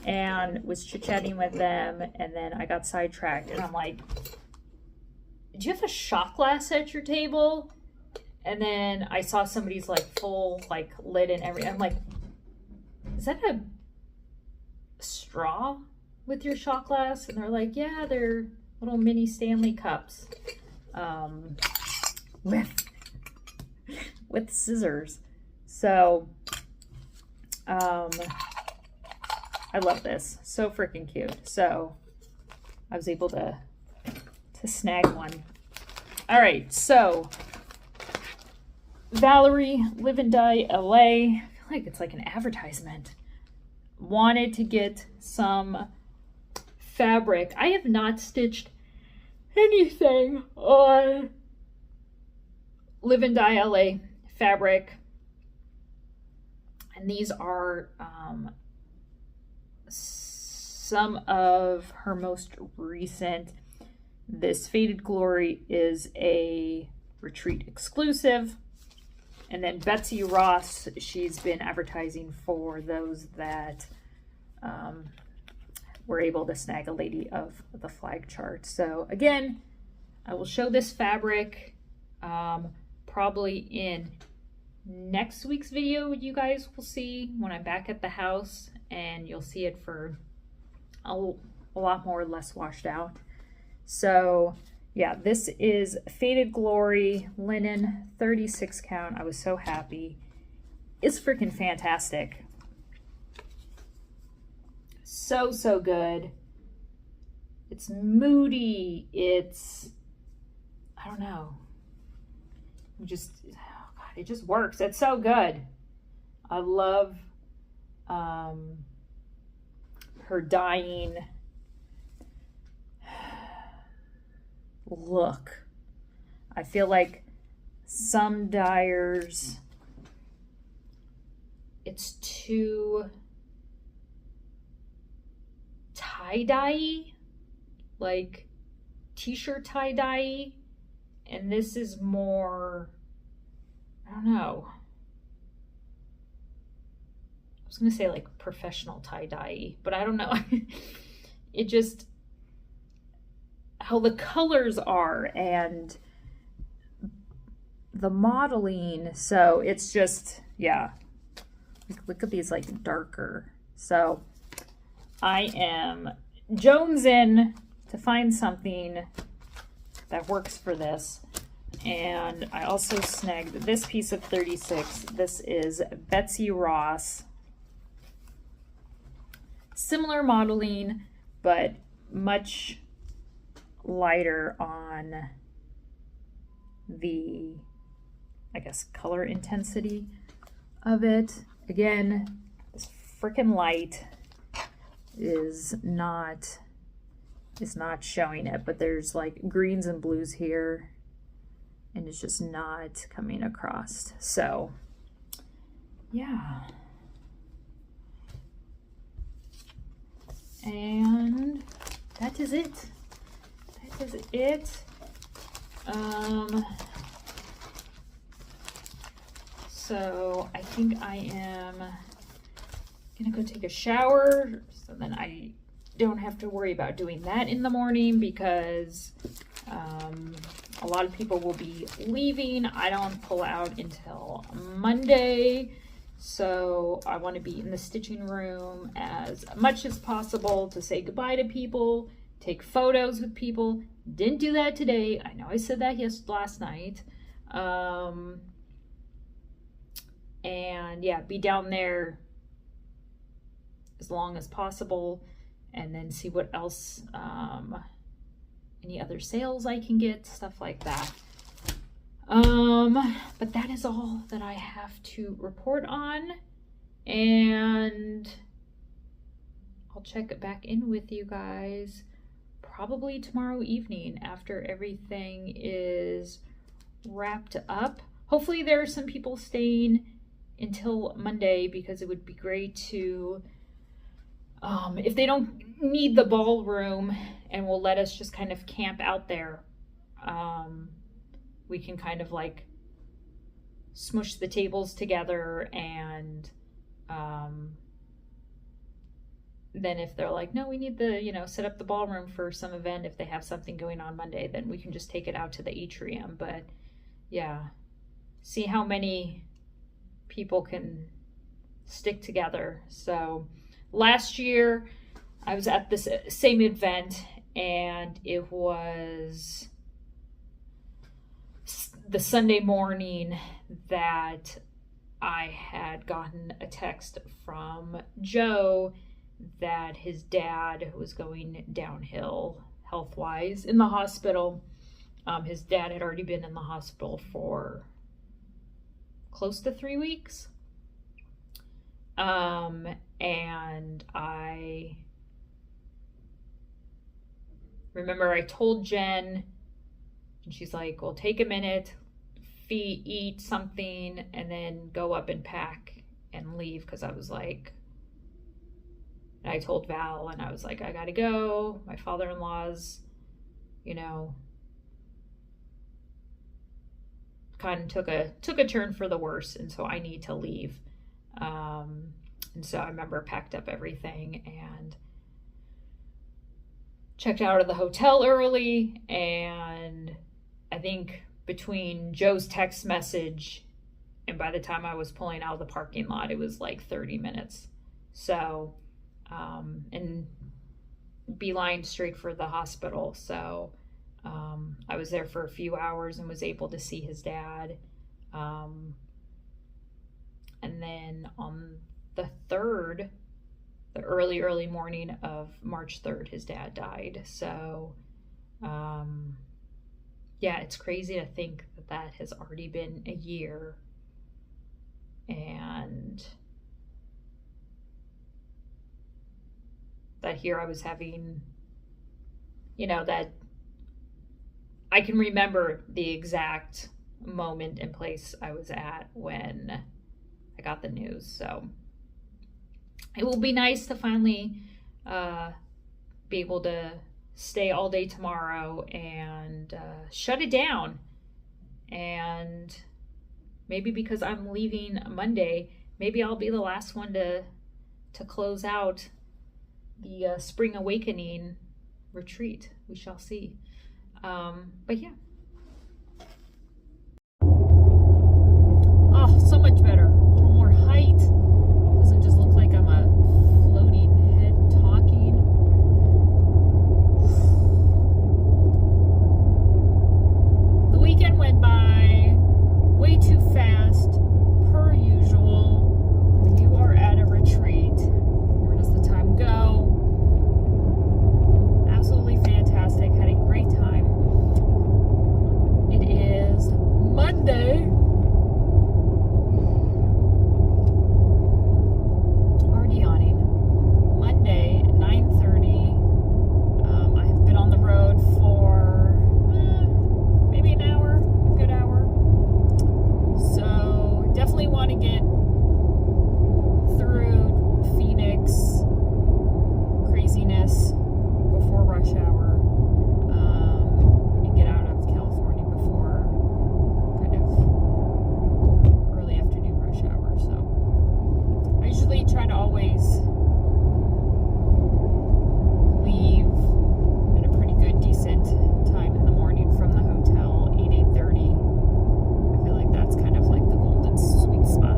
and was chit-chatting with them, and then I got sidetracked, and I'm like, do you have a shot glass at your table? And then I saw somebody's like full like lid and everything. I'm like, is that a straw with your shot glass? And they're like, yeah, they're little mini Stanley cups with scissors. So I love this. So freaking cute. So I was able to snag one. All right, so Valerie, Live and Die LA. I feel like it's like an advertisement. Wanted to get some fabric. I have not stitched anything on Live and Die LA fabric. And these are some of her most recent. This Faded Glory is a retreat exclusive. And then Betsy Ross, she's been advertising for those that were able to snag a Lady of the Flag chart. So again, I will show this fabric probably in next week's video. You guys will see when I'm back at the house, and you'll see it for a lot more less washed out. So yeah, this is Faded Glory linen, 36 count. I was so happy. It's freaking fantastic. So, so good. It's moody. It's, I don't know. Just, oh God, it just works. It's so good. I love her dyeing look. I feel like some dyers, it's too tie-dye, like t-shirt tie-dye, and this is more, I don't know, I was gonna say like professional tie-dye, but I don't know. It just, how the colors are and the modeling, so it's just, yeah, look at these like darker. So I am jonesing to find something that works for this. And I also snagged this piece of 36. This is Betsy Ross. Similar modeling, but much lighter on the, I guess, color intensity of it. Again, this freaking light is not showing it, but there's like greens and blues here, and it's just not coming across. So yeah, and that is it. That is it. So I think I am gonna go take a shower, so then I don't have to worry about doing that in the morning, because a lot of people will be leaving. I don't pull out until Monday, so I want to be in the stitching room as much as possible to say goodbye to people, take photos with people. Didn't do that today. I know I said that last night. And yeah, be down there as long as possible, and then see what else, any other sales I can get, stuff like that. But that is all that I have to report on, and I'll check back in with you guys probably tomorrow evening after everything is wrapped up. Hopefully there are some people staying until Monday, because it would be great to, if they don't need the ballroom and will let us just kind of camp out there, we can kind of like smush the tables together, and then if they're like, no, we need the, set up the ballroom for some event, if they have something going on Monday, then we can just take it out to the atrium. But yeah, see how many people can stick together. So last year I was at this same event, and it was the Sunday morning that I had gotten a text from Joe that his dad was going downhill health-wise in the hospital. His dad had already been in the hospital for close to 3 weeks. And I remember I told Jen, and she's like, well, take a minute, eat something, and then go up and pack and leave. Because I was like, and I told Val, and I was like, I gotta go. My father-in-law's, kind of took a turn for the worse, and so I need to leave. And so I remember packed up everything and checked out of the hotel early, and I think between Joe's text message and by the time I was pulling out of the parking lot, it was like 30 minutes. So, and beeline straight for the hospital. So I was there for a few hours and was able to see his dad. And then on the 3rd, the early morning of March 3rd, his dad died. So, yeah, it's crazy to think that has already been a year. And that here I was having, that I can remember the exact moment and place I was at when I got the news. So it will be nice to finally be able to stay all day tomorrow and shut it down. And maybe because I'm leaving Monday, maybe I'll be the last one to close out the Spring Awakening retreat. We shall see. But yeah. Oh, so much better. A little more height. Doesn't just look like I'm a floating head talking. The weekend went by way too fast, per usual. When you are at a retreat, where does the time go? Absolutely fantastic. Had a great time. It is Monday. Already yawning. Monday, 9:30. I have been on the road for maybe an hour, a good hour. So definitely want to get through Phoenix craziness before rush hour, and get out of California before kind of early afternoon rush hour. So I usually try to always leave at a pretty good, decent time in the morning from the hotel, 8:30. I feel like that's kind of like the golden sweet spot.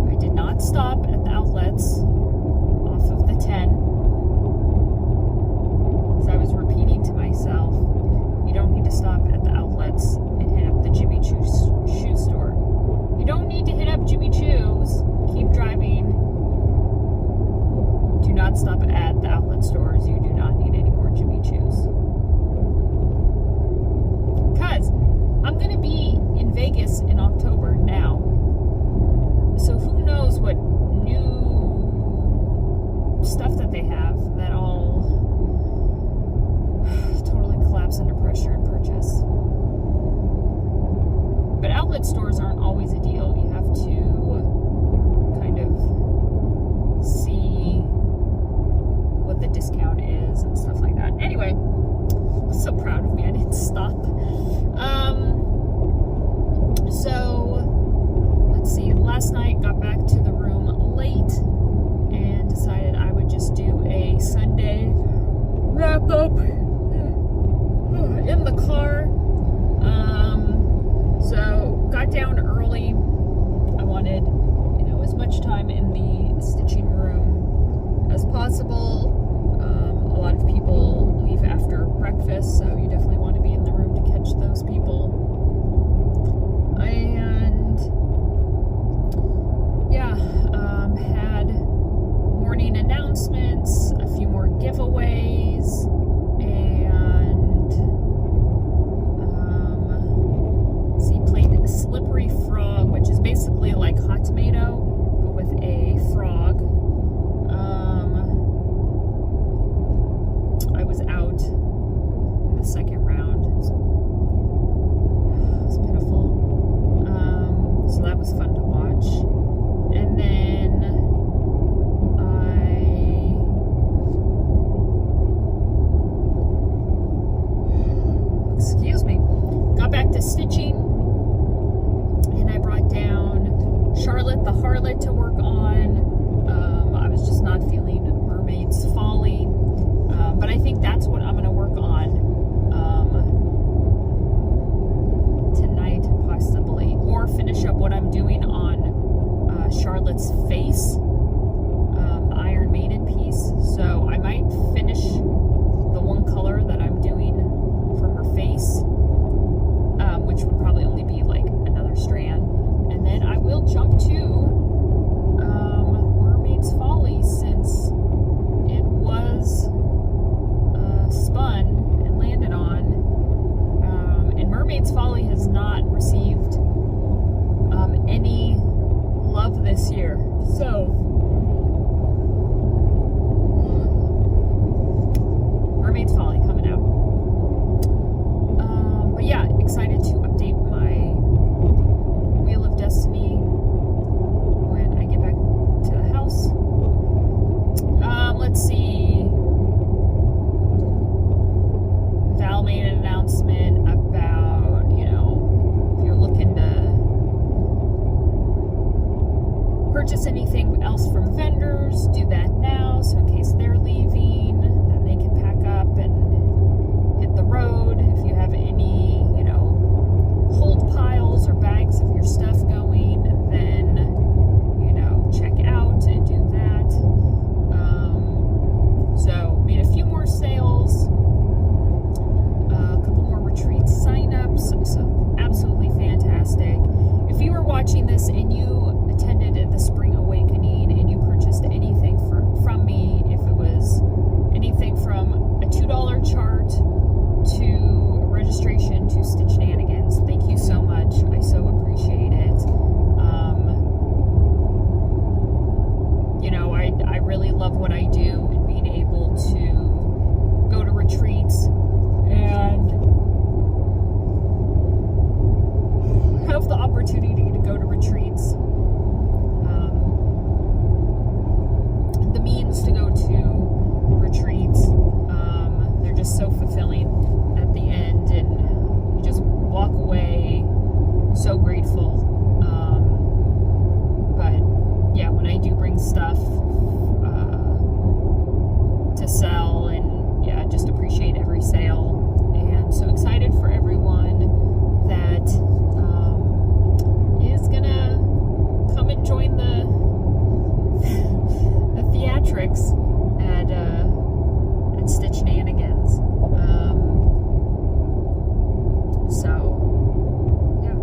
I did not stop at the outlets off of the 10. As I was repeating to myself, you don't need to stop at the outlets and hit up the Jimmy Choo's shoe store. You don't need to hit up Jimmy Choo's. Keep driving. Do not stop at the outlet stores. You do not need any more Jimmy Choo's. Because I'm going to be in Vegas in October now. So who knows what new stuff that they have that I'll totally collapse under pressure and purchase. But outlet stores aren't always a deal. You have to kind of see what the discount is and stuff like that. Anyway, I'm so proud of me. I didn't stop. So let's see. Last night got back to the room late and decided I would just do a Sunday wrap up in the car. So got down early. I wanted, as much time in the stitching room as possible. A lot of people leave after breakfast, so you definitely want to be in the room to catch those people. And yeah, had morning announcements, a few more giveaways, and played Slippery Frog, which is basically like Hot Tomato, but with a frog. I was out in the second round. It was pitiful. So that was fun to watch. And then got back to stitching, and I brought down Charlotte the Harlot to work on. I was just not feeling Mermaid's Folly, but I think that's what I'm going to work on just so fulfilling at the end, and you just walk away so grateful. But yeah, when I do bring stuff to sell, and yeah, just appreciate every sale, and so excited for everyone that is gonna come and join the theatrics at Stitch Shenanigans. So yeah,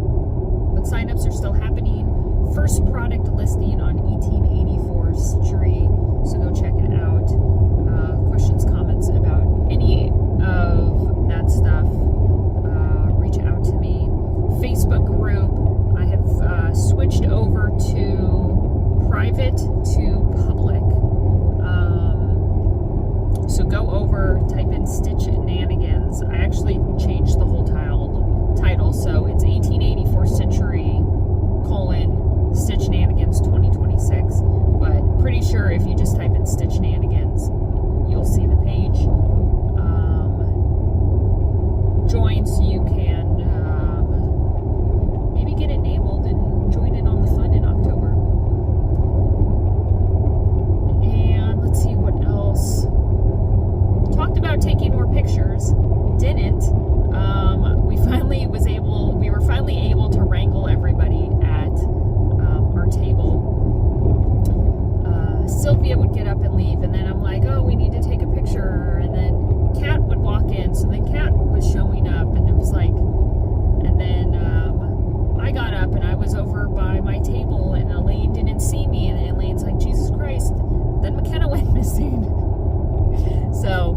but signups are still happening. First product listing on 1884 Street, so go check it out. Questions, comments about any of that stuff, reach out to me. Facebook group, I have switched over to private to public. So go over, type in Stitch Shenanigans. I actually changed the whole title, so it's 1884 Century : Stitch Shenanigans 2026. But pretty sure if you just type in Stitch Shenanigans, you'll see the page. Join so you can maybe get enabled and join in on the fun in October. And let's see what else. Talked about taking more pictures, didn't. We were finally able to wrangle everybody at our table. Sylvia would get up and leave, and then I'm like, oh, we need to take a picture, and then Kat would walk in, so then Kat was showing up, and it was like, and then I got up and I was over by my table, and Elaine didn't see me, and Elaine's like, Jesus Christ. Then McKenna went missing. So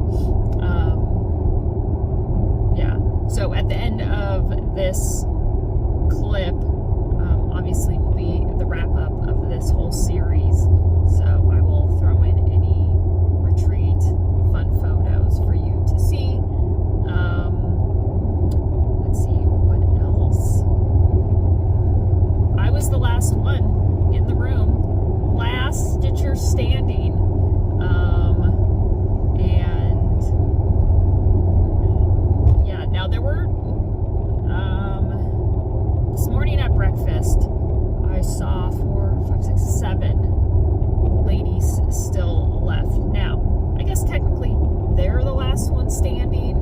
yeah, so at the end of this clip, obviously will be the wrap up of this whole series, so I will throw in any retreat fun photos for you to see. Let's see, what else? I was the last one in the room, last Stitcher standing, and yeah, now there were this morning at breakfast, I saw 4, 5, 6, 7 ladies still left. Now, I guess technically they're the last one standing.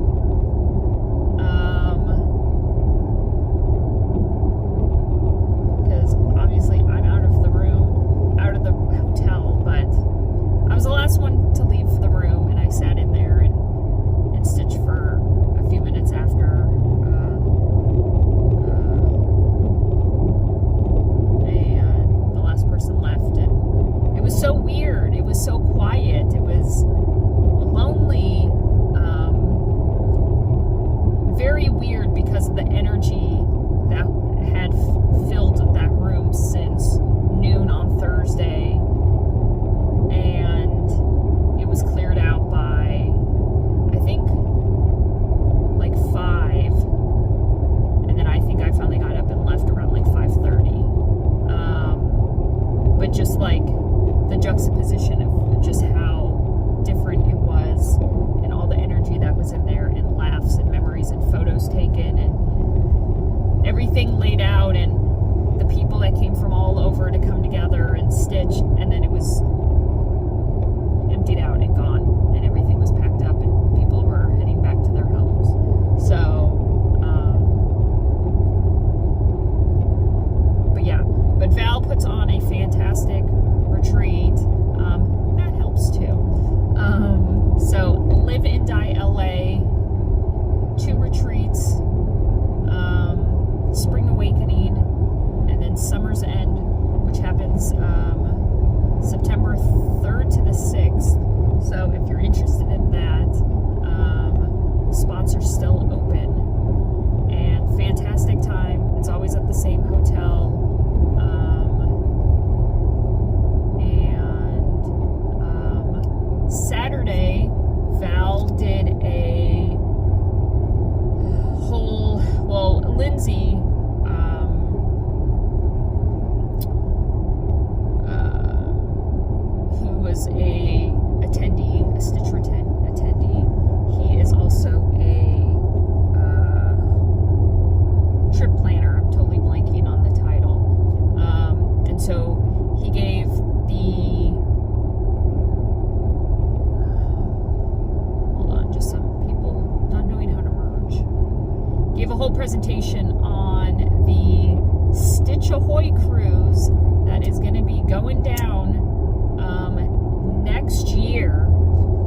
Because obviously I'm out of the room, out of the hotel, but I was the last one to leave the room, and I sat in there and stitched for a few minutes after. Person left, and it was so weird. It was so quiet. It was lonely. whole presentation on the Stitch Ahoy cruise that is going to be going down next year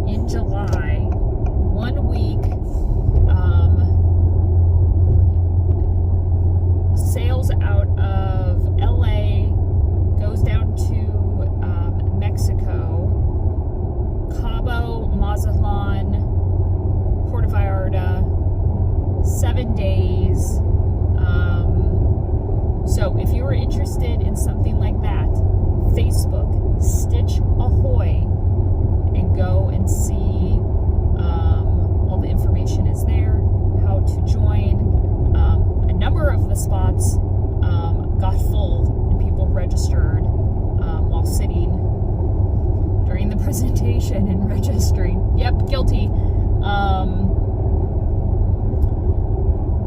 in July. 1 week. Sails out of LA, goes down to Mexico, Cabo, Mazatlan, Puerto Vallarta, 7 days. So if you were interested in something like that, Facebook, Stitch Ahoy, and go and see. All the information is there, how to join. A number of the spots got full and people registered while sitting during the presentation and registering. Yep, guilty.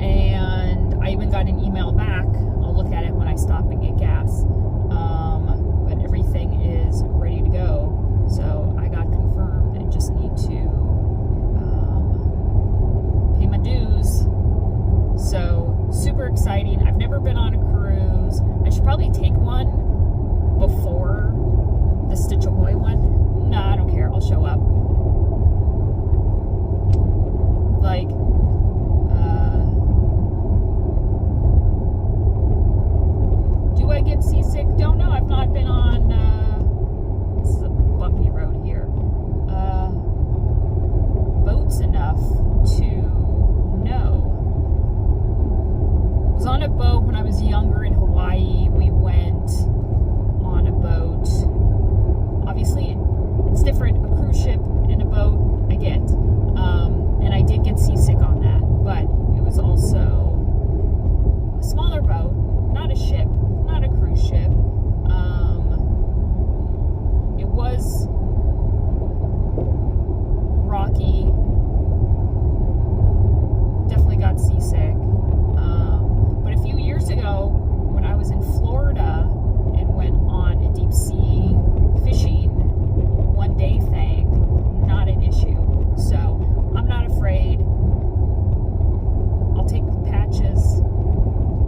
And I even got an email back. I'll look at it when I stop and get gas. But everything is ready to go. So I got confirmed and just need to pay my dues. So super exciting. I've never been on a cruise. I should probably take one before the Stitch Ahoy one. No, I don't care. I'll show up. Like, do I get seasick? Don't know. I've not been on, this is a bumpy road here, boats enough to know. I was on a boat when I was younger in Hawaii. We went on a boat. Obviously, it's different. A cruise ship and a boat, I get. And I did get seasick on that. But it was also a smaller boat, not a ship, not a cruise ship. It was rocky. Definitely got seasick. But a few years ago, when I was in Florida and went on a deep sea fishing 1 day thing, not an issue. So I'm not afraid. I'll take patches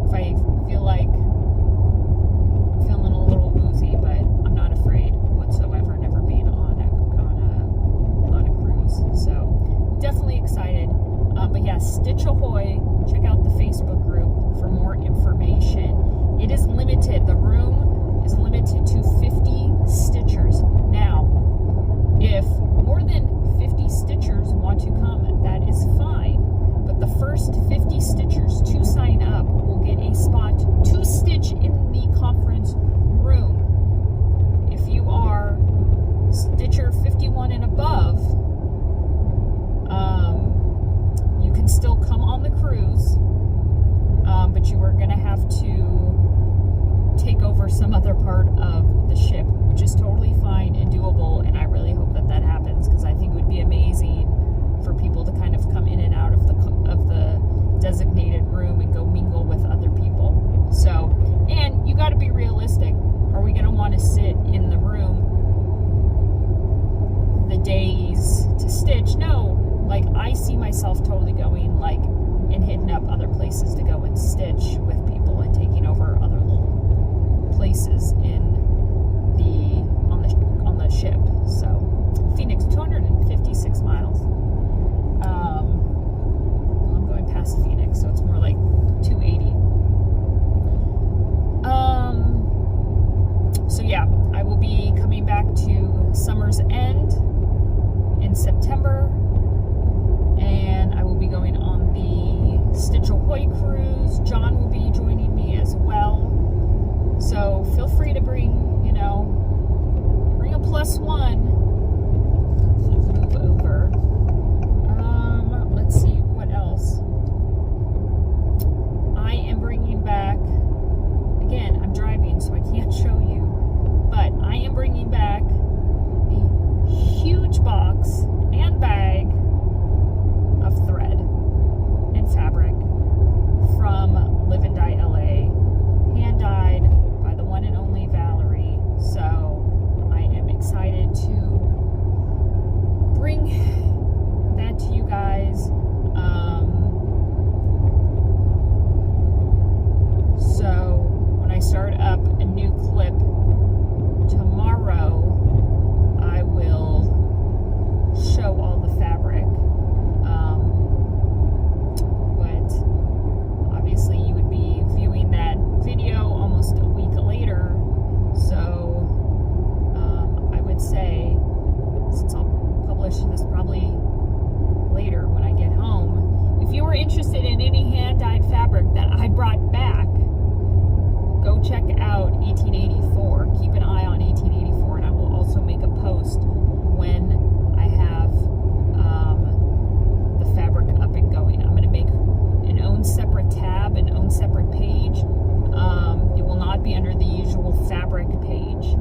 if I feel like I'm feeling a little woozy, but I'm not afraid whatsoever. Never been on a cruise, so definitely excited. But yeah, Stitch Ahoy. Check out the Facebook group for more information. It is limited. The room is limited to 50 Stitchers. Now, if more than 50 Stitchers want to come, that is fine. But the first 50 Stitchers to sign up will get a spot to stitch in the conference room. If you are Stitcher 51 and above, you can still come on the cruise, but you are going to have to take over some other part of the ship, which is totally fine and doable, and I really hope that that happens, because I think it would be amazing for people to kind of come in and out of the designated room and go mingle with other people. So, and you got to be realistic. Are we going to want to sit in the room the days to stitch? No. Like, I see myself totally going, like, and hitting up other places to go and stitch with people and taking over other little places on the ship. So, Phoenix, 256 miles. I'm going past Phoenix, so it's more like 280. So yeah, I will be coming back to Summer's End in September. And I will be going on the Stitch Ahoy cruise. John will be joining me as well. So feel free to bring a +1. Move over. brought back, go check out 1884. Keep an eye on 1884, and I will also make a post when I have the fabric up and going. I'm going to make an own separate tab, an own separate page. It will not be under the usual fabric page.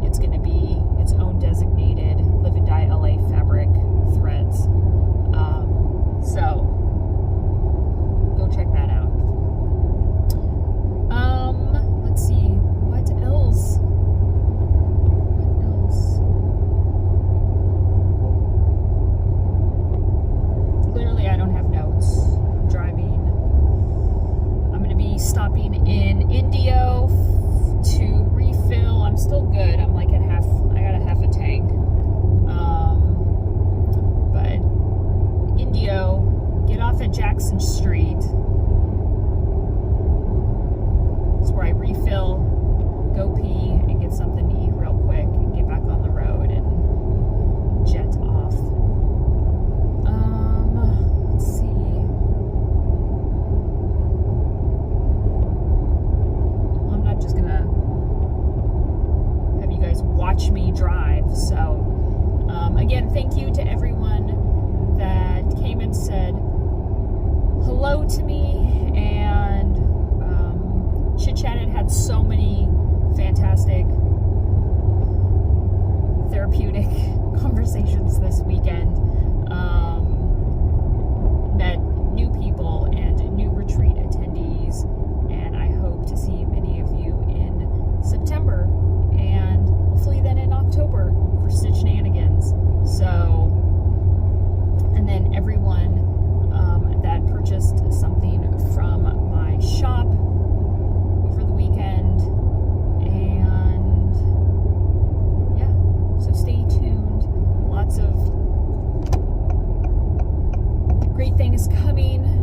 It's going to be its own designated Live and Die LA fabric threads. So go check that out. Let's see, what else? Clearly I don't have notes. I'm driving. I'm going to be stopping in Indio to refill. I'm still good. I'm like at half. I got a half a tank. But Indio, get off at Jackson Street. It's where I refill, go pee, and get something to eat real quick, and get back on the road and jet off. Let's see. Well, I'm not just gonna have you guys watch me drive. So, again, thank you to everyone that came and said hello to me and chit-chatted, had so many fantastic therapeutic conversations this weekend. Met new people and new retreat attendees, and I hope to see many of you in September and hopefully then in October for Stitch Shenanigans. So, and then everyone that purchased something from my shop over the weekend, and yeah, so stay tuned. Lots of great things coming.